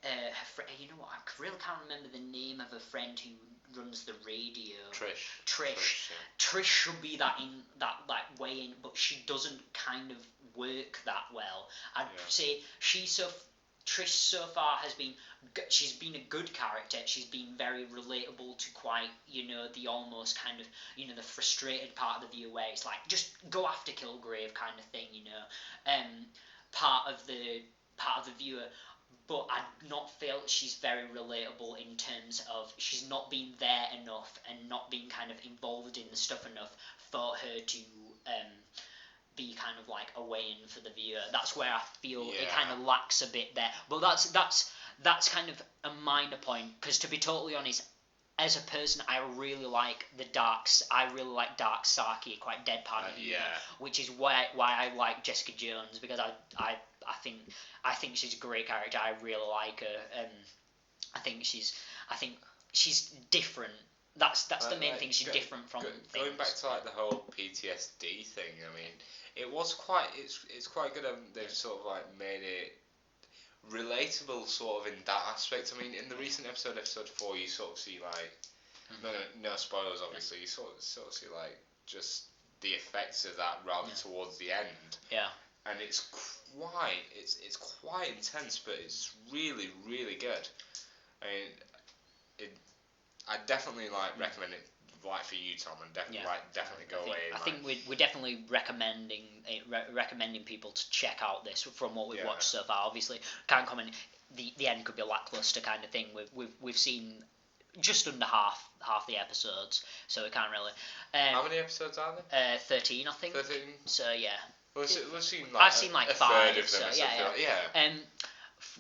her you know what, I really can't remember the name of her friend who runs the radio. Trish should be that in that like way in, but she doesn't kind of work that well. I'd say Trish so far she's been a good character. She's been very relatable to quite, the almost kind of, the frustrated part of the viewer where it's like, just go after Kilgrave kind of thing, part of the viewer. But I've not felt she's very relatable in terms of she's not been there enough and not been kind of involved in the stuff enough for her to be kind of like a weigh-in for the viewer. That's where I feel it kind of lacks a bit there. But that's kind of a minor point, because to be totally honest, as a person, I really like dark, sarky, quite deadpan humor, which is why I like Jessica Jones, because I think she's a great character. I really like her. I think she's different. That's the main thing. She's different from things. Going back to like the whole PTSD thing. I mean, it's quite good. They've sort of like made it relatable, sort of in that aspect. I mean, in the recent episode 4, you sort of see like no spoilers, obviously. You sort of see like just the effects of that rather towards the end. Yeah. And it's quite intense, but it's really, really good. I mean, I definitely recommend it like for you, Tom, and definitely go I think, away. I think we're definitely recommending people to check out this from what we've watched so far. Obviously, can't comment. The end could be a lackluster kind of thing. We've seen just under half the episodes, so we can't really. How many episodes are there? 13, I think. 13. So yeah. We've seen I've seen like a 5. third of them. So yeah.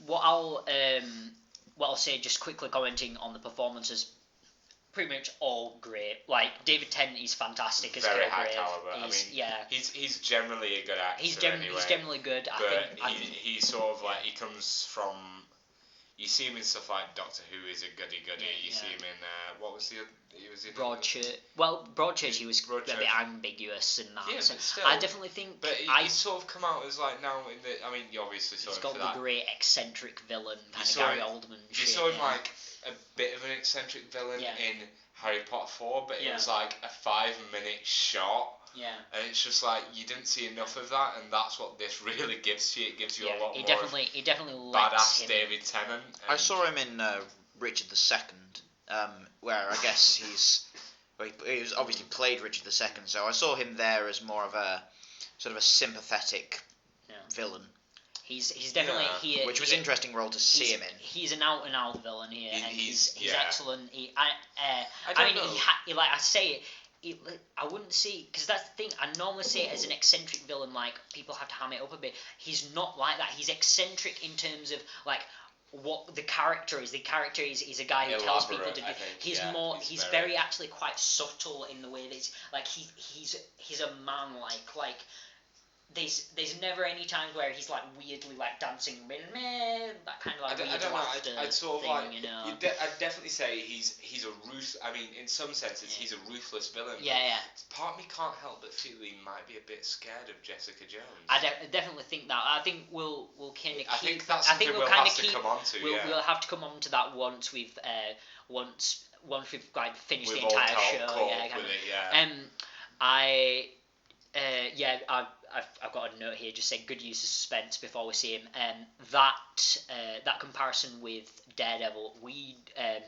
What I'll say, just quickly commenting on the performances. Pretty much all great. Like David Tennant is fantastic as very high Kilgrave. caliber. He's generally a good actor. He's generally good. He's sort of like he comes from. You see him in stuff like Doctor Who is a goody. You see him in what was he was in Broadchurch. Well, Broadchurch he was a bit ambiguous in that. Yeah, so but still, I definitely think. But he's sort of come out as like now in the. I mean, you obviously saw him for that. He's got the great eccentric villain kind of Gary Oldman. You saw him like a bit of an eccentric villain in Harry Potter 4, but it was like a 5-minute shot. Yeah. And it's just like you didn't see enough of that, and that's what this really gives you. It gives you a lot more. He definitely badass David Tennant. I saw him in Richard II, where I guess he was obviously played Richard II, so I saw him there as more of a sort of a sympathetic villain. He's definitely here, which was an interesting role to see him in. He's an out and out villain here, and he's excellent. I wouldn't say, because that's the thing, I normally say it as an eccentric villain, like, people have to ham it up a bit. He's not like that. He's eccentric in terms of, like, what the character is. The character is a guy who tells people to do. He's very actually quite subtle in the way that he's a man, like there's never any times where he's like weirdly like dancing, that kind of like I don't know. I'd sort of thing, like, you know. I'd definitely say he's a I mean, in some senses, he's a ruthless villain. Yeah. Part of me can't help but feel he might be a bit scared of Jessica Jones. I definitely think that. I think we'll kind of keep. I think that's something we'll have to come on to. We'll have to come on to that once we've like finished we've the entire show. I've got a note here just saying good use of suspense before we see him. That comparison with Daredevil,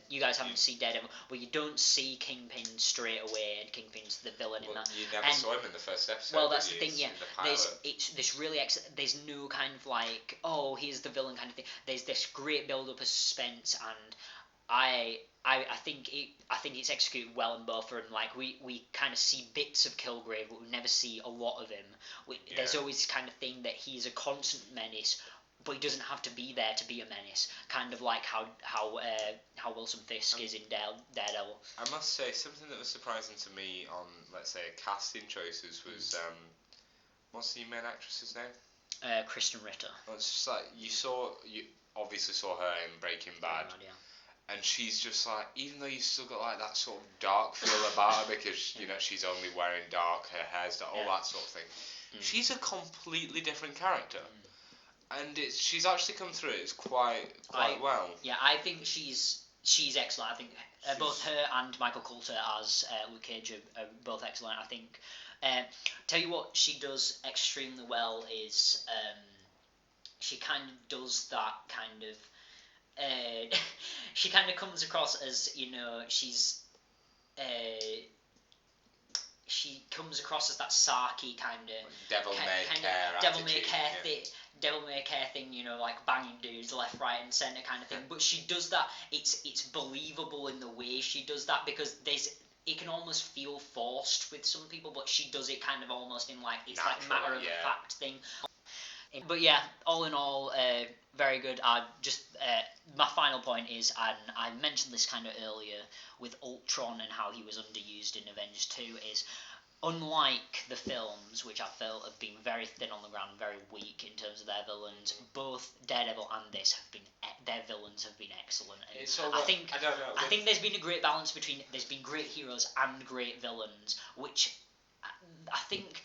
you guys haven't seen Daredevil, well, you don't see Kingpin straight away, and Kingpin's the villain in that. You never saw him in the first episode. Well, that's the thing, yeah. There's no kind of like, oh, here's the villain kind of thing. There's this great build up of suspense, and I think it's executed well in both of them. Like we kind of see bits of Kilgrave, but we never see a lot of him. There's always kind of thing that he's a constant menace, but he doesn't have to be there to be a menace. Kind of like how Wilson Fisk is in Daredevil. I must say something that was surprising to me on, let's say, casting choices was what's the main actress's name? Kristen Ritter. Well, it's just like you obviously saw her in Breaking Bad. And she's just like, even though you still got like that sort of dark feel about her because you know she's only wearing dark, her hair's dark, all that sort of thing. She's a completely different character, and she's actually come through it quite well. Yeah, I think she's excellent. I think both her and Michael Coulter as Luke Cage are both excellent. I think. Tell you what she does extremely well is she kind of does that kind of. She kind of comes across as, you know, she comes across as that sarky kind of devil may care thing, you know, like banging dudes left, right, and centre kind of thing. But she does that. It's believable in the way she does that because it can almost feel forced with some people, but she does it kind of almost in like it's natural, like matter of the fact thing. But yeah, all in all, very good. My final point is, and I mentioned this kind of earlier with Ultron and how he was underused in Avengers 2, is unlike the films, which I felt have been very thin on the ground, very weak in terms of their villains, both Daredevil and this their villains have been excellent. I think there's been a great balance between, there's been great heroes and great villains, which I think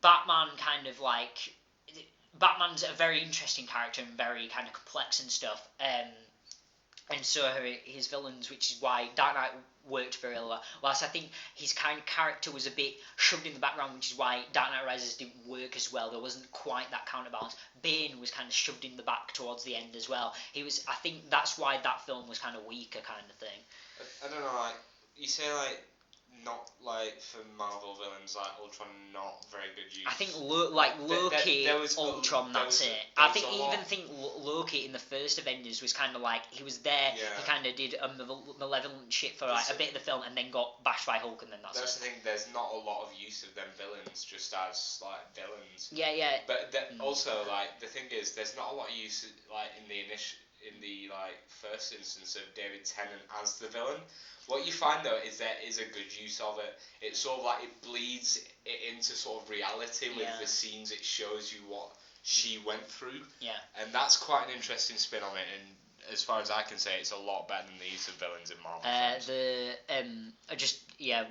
Batman kind of like... Batman's a very interesting character and very kind of complex and stuff. And so his villains, which is why Dark Knight worked very well. Whilst I think his kind of character was a bit shoved in the background, which is why Dark Knight Rises didn't work as well. There wasn't quite that counterbalance. Bane was kind of shoved in the back towards the end as well. I think that's why that film was kind of weaker kind of thing. I don't know, like, you say like not like for Marvel villains like Ultron not very good use. I think Loki, Ultron, that's it. I think Loki in the first Avengers was kind of like he was there. Yeah. He kind of did a malevolent shit for like a bit of the film, and then got bashed by Hulk, and then that's the it. thing. There's not a lot of use of them villains just as like villains. Yeah. But also like the thing is, there's not a lot of use like in the like first instance of David Tennant as the villain. What you find though is there is a good use of it. It's sort of like it bleeds it into sort of reality with the scenes. It shows you what she went through. Yeah. And that's quite an interesting spin on it. And as far as I can say, it's a lot better than the use of villains in Marvel films.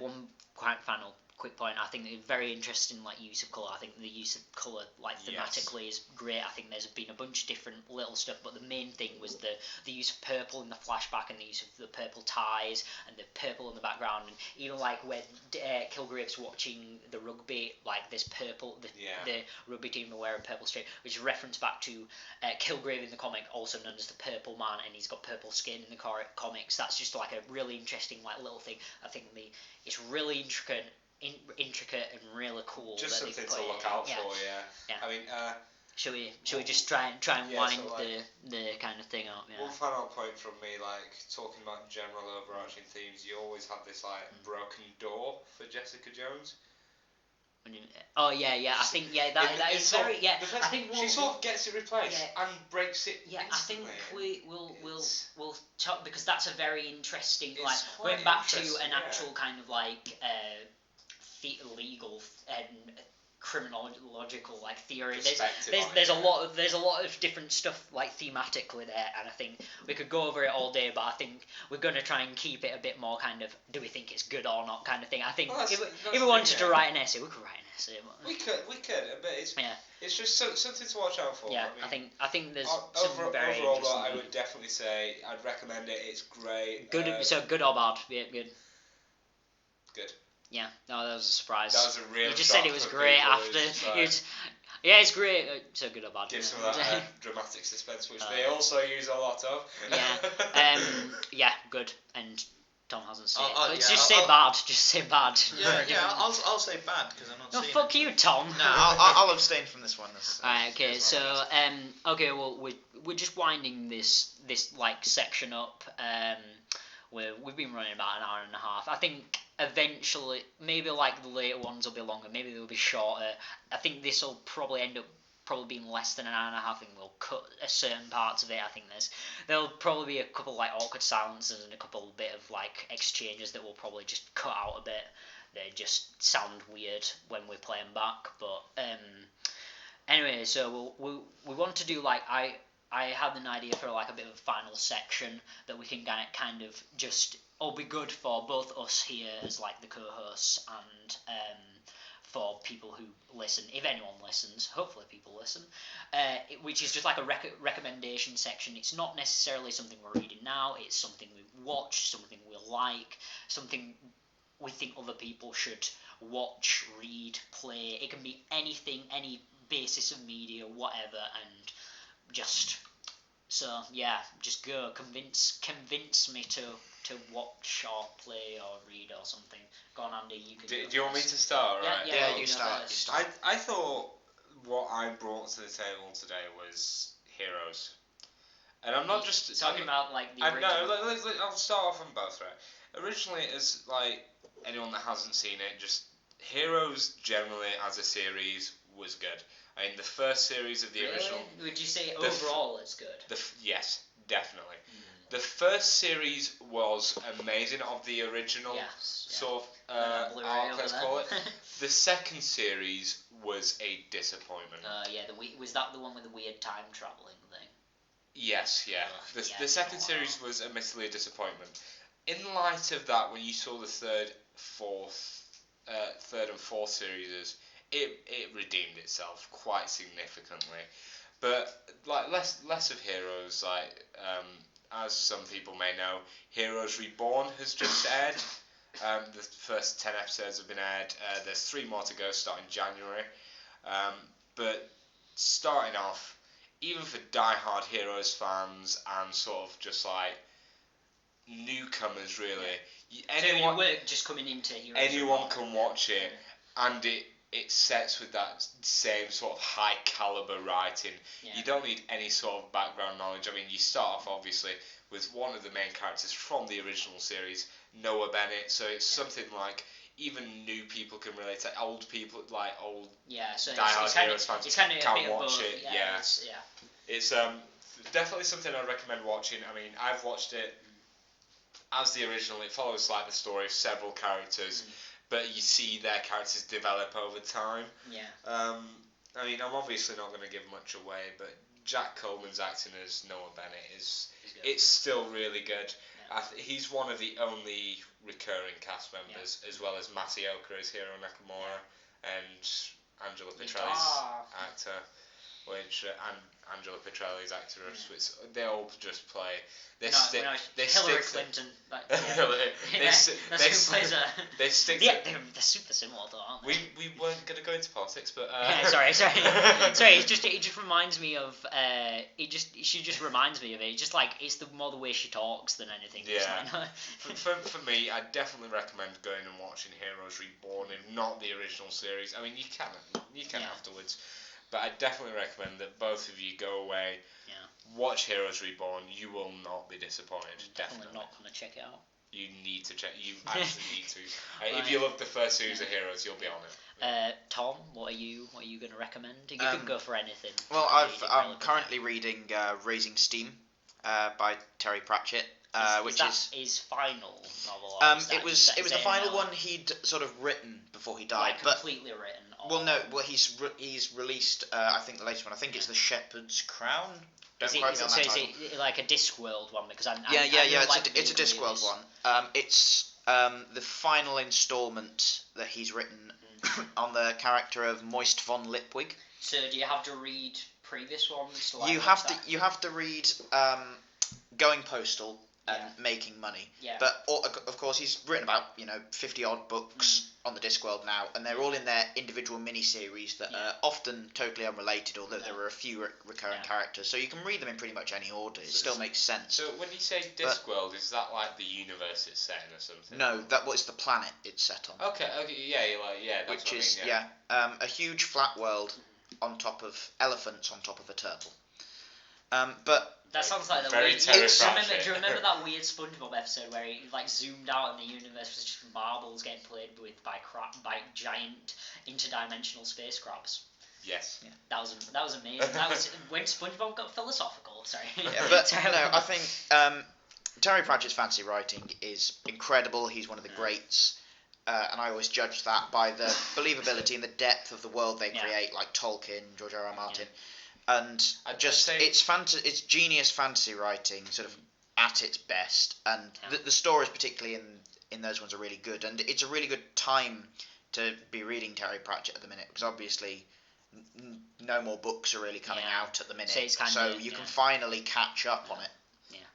One quite final quick point. I think it's very interesting like use of colour. I think the use of colour like thematically is great. I think there's been a bunch of different little stuff, but the main thing was the use of purple in the flashback and the use of the purple ties and the purple in the background, and even like when Kilgrave's watching the rugby, like this purple, the rugby team are wearing purple strip, which is a reference back to Kilgrave in the comic, also known as the Purple Man, and he's got purple skin in the comics. That's just like a really interesting like little thing. I think it's really intricate and really cool. Just something to look out for, yeah. I mean, should we just try and wind the kind of thing up? One final point from me, like talking about general overarching themes, you always have this like broken door for Jessica Jones. Oh yeah. I think that is very I think she sort of gets it replaced and breaks it. Yeah, instantly. I think we'll talk, because that's a very interesting like going back to an actual kind of like legal and criminological like theory. There's a lot of different stuff like thematically there, and I think we could go over it all day, but I think we're going to try and keep it a bit more kind of do we think it's good or not kind of thing. I think if we wanted to write an essay, we could write an essay. But we could, but it's just something to watch out for. Yeah, I think there's some very overall though, I would definitely say I'd recommend it. It's great. Good, so good or bad? Yeah, good. Good. Yeah, no, that was a surprise. That was a real You just said it was great after. Yeah, it's great. So good or bad. Give some of that dramatic suspense, which they also use a lot of. Yeah, good. And Tom hasn't seen it. Just say bad. Just say bad. I'll say bad because I'm not seeing it. No, fuck you, Tom. No, I'll abstain from this one. Alright, okay, so well, we're just winding this like section up. We've been running about an hour and a half. I think eventually, maybe like the later ones will be longer, maybe they'll be shorter. I think this will probably end up being less than an hour and a half, and we'll cut certain parts of it. I think there'll probably be a couple like awkward silences and a couple bit of like exchanges that we'll probably just cut out a bit. They just sound weird when we play them back. But anyway, so we want to do like I had an idea for like a bit of a final section that we can kind of just all be good for both us here as like the co-hosts and for people who listen, if anyone listens. Hopefully people listen, which is just like a recommendation section. It's not necessarily something we're reading now. It's something we watch, something we like, something we think other people should watch, read, play. It can be anything, any basis of media, whatever, and just go convince me to watch or play or read or something. Go on, Andy, you can. Do you want me to start? Right? Yeah, you start. I thought what I brought to the table today was Heroes, and I'm not just talking about like the original. I'll start off on both. Right, originally, as like anyone that hasn't seen it, just Heroes generally as a series was good. I mean, the first series of the original. Would you say overall it's good? Yes, definitely. The first series was amazing of the original sort of arc, let's call it. The second series was a disappointment. Was that the one with the weird time traveling thing? Yes, yeah. The second series was admittedly a disappointment. In light of that, when you saw the third and fourth series, it redeemed itself quite significantly. But like less of Heroes, like as some people may know, Heroes Reborn has just aired. The first 10 episodes have been aired. There's 3 more to go starting January. But starting off, even for die-hard Heroes fans and sort of just like newcomers really. So you weren't just coming into Heroes Anyone Reborn. can watch it, and it sets with that same sort of high caliber writing. Yeah. You don't need any sort of background knowledge. I mean, you start off obviously with one of the main characters from the original series, Noah Bennett. So it's something like even new people can relate to. Old people, like old so diehard Heroes fans, it's kind of can a bit watch of both. it. Yeah. It's definitely something I recommend watching. I mean, I've watched it as the original. It follows like the story of several characters, but you see their characters develop over time. Yeah. I mean, I'm obviously not going to give much away, but Jack Coleman's acting as Noah Bennett it's still really good. Yeah. He's one of the only recurring cast members, as well as Masaoka as Hiro Nakamura and Angela Petrelli's actor. And Angela Petrelli's actress, which they all just play. Hillary Clinton. They're super similar though, aren't they? We weren't going to go into politics, but sorry. It just reminds me of she just reminds me of it. It's just like it's more the way she talks than anything. Yeah. for me, I definitely recommend going and watching Heroes Reborn, if not the original series. I mean, you can afterwards. But I definitely recommend that both of you go away, watch Heroes Reborn. You will not be disappointed. Definitely not going to check it out. You need to check. You actually need to. If you love the first series of Heroes, you'll be on it. Tom, what are you going to recommend? You can go for anything. Well, I'm currently reading Raising Steam by Terry Pratchett. Which is his final novel. It was the final one he'd sort of written before he died, completely written. He's released. I think the latest one. I think it's The Shepherd's Crown. Don't quote me on that title. Is it like a Discworld one? Because It's a Discworld one. It's the final instalment that he's written on the character of Moist von Lipwig. So do you have to read previous ones? You have to read Going Postal and Making Money. Yeah. But of course he's written about 50 odd books on the Discworld now, and they're all in their individual mini-series that are often totally unrelated, although there are a few recurring characters, so you can read them in pretty much any order. It still makes sense. So when you say Discworld, is that like the universe it's set in or something? No, it's the planet it's set on. Okay, that's which what is I mean, a huge flat world on top of elephants on top of a turtle. But that sounds like the very weird. Do you remember that weird SpongeBob episode where he zoomed out and the universe was just marbles getting played with by giant interdimensional space crabs? Yes. Yeah. That was amazing. That was when SpongeBob got philosophical. Sorry. But I think Terry Pratchett's fantasy writing is incredible. He's one of the greats. And I always judge that by the believability and the depth of the world they create, like Tolkien, George R.R. Martin. And it's genius fantasy writing, sort of at its best, and the stories, particularly in those ones, are really good. And it's a really good time to be reading Terry Pratchett at the minute, because obviously no more books are really coming out at the minute, so you can finally catch up on it. Yeah.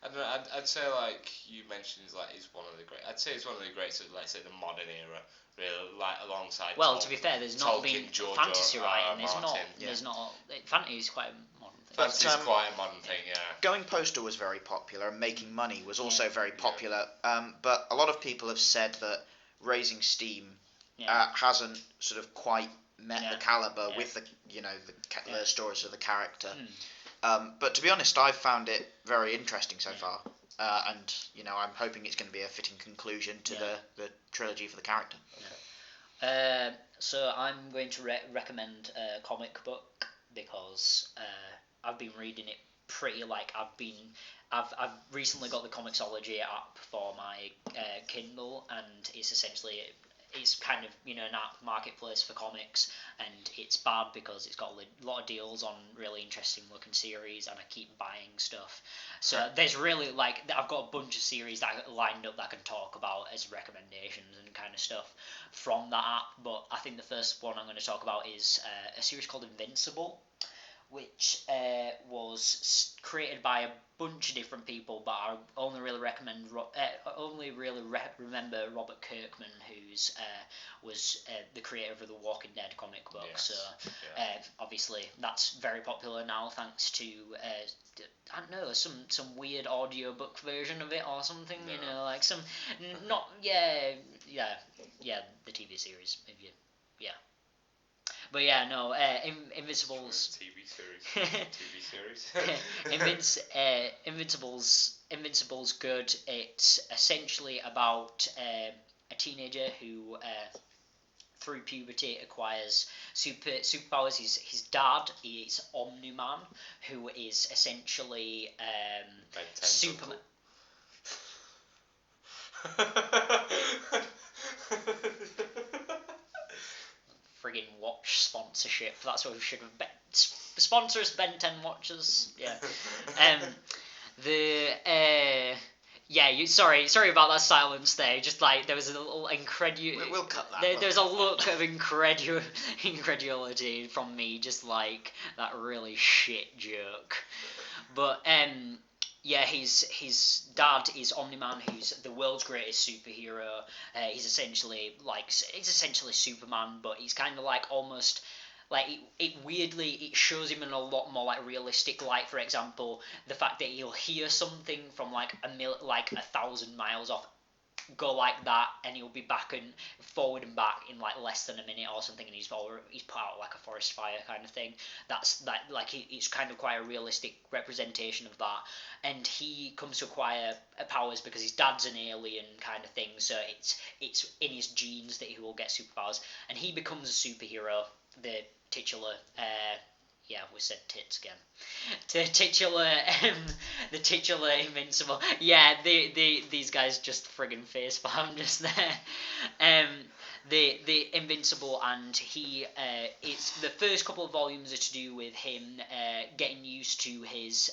I'd say, like you mentioned, is one of the great. I'd say it's one of the greats of, let's say, the modern era. Really, like alongside. Well, to be fair, there's not been fantasy writing. Martin. There's not. Fantasy is quite a modern thing. Fantasy is quite a modern thing, yeah. Going Postal was very popular, and Making Money was also very popular. But a lot of people have said that Raising Steam hasn't sort of quite met the caliber with the the stories of the character. But to be honest, I've found it very interesting so far. And I'm hoping it's going to be a fitting conclusion to the trilogy for the character. So I'm going to recommend a comic book because I've been reading it pretty. I've recently got the Comixology app for my Kindle, and it's essentially it's kind of an app marketplace for comics, and it's bad because it's got a lot of deals on really interesting looking series, and I keep buying stuff. So there's really I've got a bunch of series that are lined up that I can talk about as recommendations and kind of stuff from that app. But I think the first one I'm going to talk about is a series called Invincible, which was created by a bunch of different people, but I only really remember Robert Kirkman, who's was the creator of the Walking Dead comic book. Yes. So Yeah. obviously that's very popular now, thanks to I don't know, some weird audiobook version of it or something. Yeah. You know, like some not the TV series, if you But yeah, no, Invincible's TV series. Invincible's good. It's essentially about a teenager who, through puberty, acquires superpowers. His dad is Omni-Man, who is essentially Superman. Friggin' watch sponsorship. That's what we should have. Sponsor us, Ben 10 watches. Yeah. Sorry about that silence there. Just like there was a little incredulity. We'll cut that. There's a look of incredulity from me, just like that really shit joke. But yeah, his dad is Omni-Man, who's the world's greatest superhero. He's essentially Superman, but he's kind of like almost like it weirdly it shows him in a lot more like realistic light. For example, the fact that he'll hear something from like 1,000 miles off, go like that, and he'll be back and forward and back in like less than a minute or something, and he's put out like a forest fire kind of thing. It's kind of quite a realistic representation of that. And he comes to acquire powers because his dad's an alien kind of thing, so it's in his genes that he will get superpowers, and he becomes a superhero. The titular we said tits again. The titular Invincible. Yeah, these guys just friggin' facepalm just there. The Invincible, and he it's the first couple of volumes are to do with him getting used to his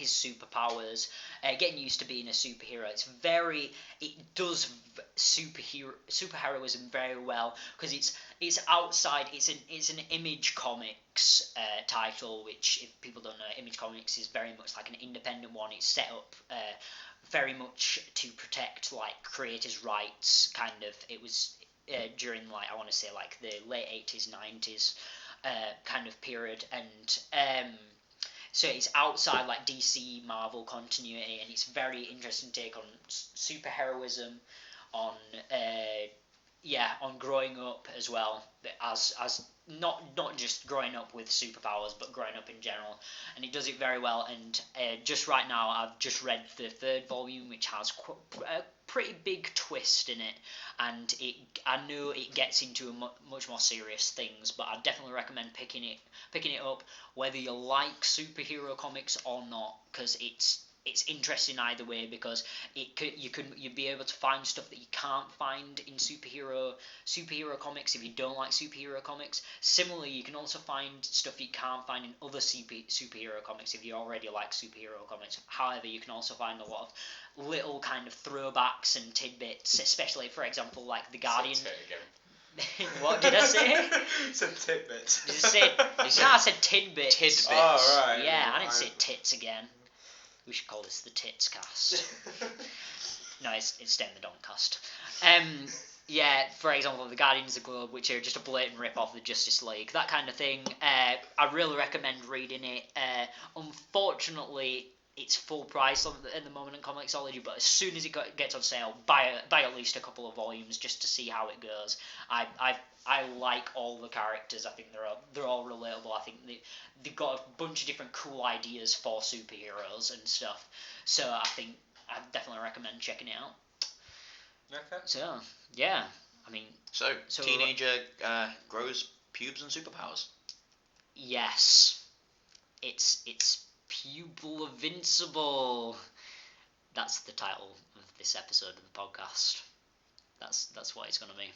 superpowers, getting used to being a superhero. It does superheroism very well, because it's outside. It's an Image Comics title, which, if people don't know, Image Comics is very much like an independent one. It's set up very much to protect like creators' rights. Kind of, it was during like I want to say like the late 80s, 90s kind of period, and so it's outside like DC Marvel continuity, and it's very interesting take on superheroism, on growing up as well, as not just growing up with superpowers, but growing up in general, and it does it very well. And just right now, I've just read the third volume, which has a pretty big twist in it, and I know it gets into much more serious things, but I definitely recommend picking it up, whether you like superhero comics or not, because it's interesting either way, because you'd be able to find stuff that you can't find in superhero comics if you don't like superhero comics. Similarly, you can also find stuff you can't find in other superhero comics if you already like superhero comics. However, you can also find a lot of little kind of throwbacks and tidbits, especially, for example, like the Guardian. What did I say? Said tidbits. Did you say? No, I said tidbits. Tidbits. Oh, right. Yeah, I didn't say tits again. We should call this the TITScast. No, it's staying the DonkCast. Yeah, for example, the Guardians of the Globe, which are just a blatant rip-off of the Justice League, that kind of thing. I really recommend reading it. Unfortunately, it's full price at the moment in Comixology, but as soon as it gets on sale, buy at least a couple of volumes just to see how it goes. I like all the characters. I think they're all relatable. I think they've got a bunch of different cool ideas for superheroes and stuff. So I definitely recommend checking it out. Okay. So yeah, I mean. So teenager grows pubes and superpowers. Yes, it's Pupil Invincible. That's the title of this episode of the podcast. That's what it's gonna be.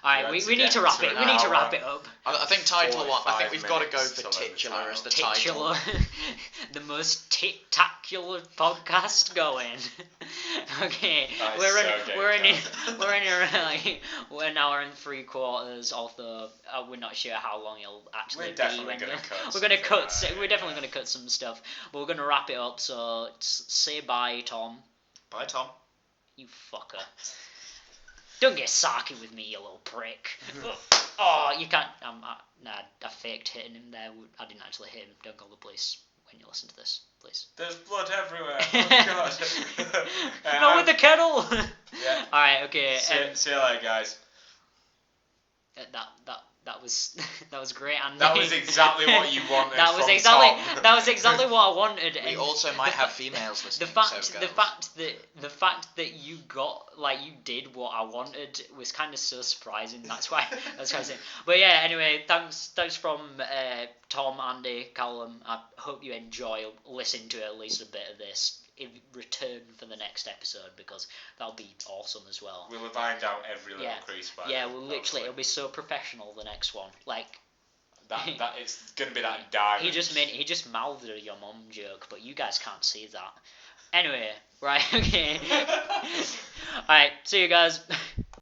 All right, we need to wrap it. We need to wrap it up. I think I think we've got to go for titular as the title. The most tit-tacular podcast going. Okay, That is we're so we're in game we're in like we're an hour and 3/4, although we're not sure how long it'll actually We're be. definitely gonna cut. We're gonna something cut. out of We're it, definitely yeah. gonna cut some stuff, but we're gonna wrap it up. So say bye, Tom. Bye, Tom. You fucker. Don't get sarky with me, you little prick. Oh, you can't. Nah, I faked hitting him there. I didn't actually hit him. Don't call the police when you listen to this, please. There's blood everywhere. Oh God. Not with the kettle. Yeah. All right. Okay. See you later, guys. That was that was great, Andy. That was exactly what you wanted. That was from exactly Tom. that was exactly what I wanted. We and also might have females listening. the fact so the fact that you got you did what I wanted was kind of so surprising. That's why I saying. But yeah, anyway, thanks from Tom, Andy, Calum. I hope you enjoy listening to at least a bit of this in return for the next episode, because that'll be awesome as well. We'll have ironed out every little crease by Yeah, then, well, literally, it'll be so professional, the next one. Like, that it's gonna be that diamond. he just mouthed a your mum joke, but you guys can't see that. Anyway, right, okay. Alright, see you guys.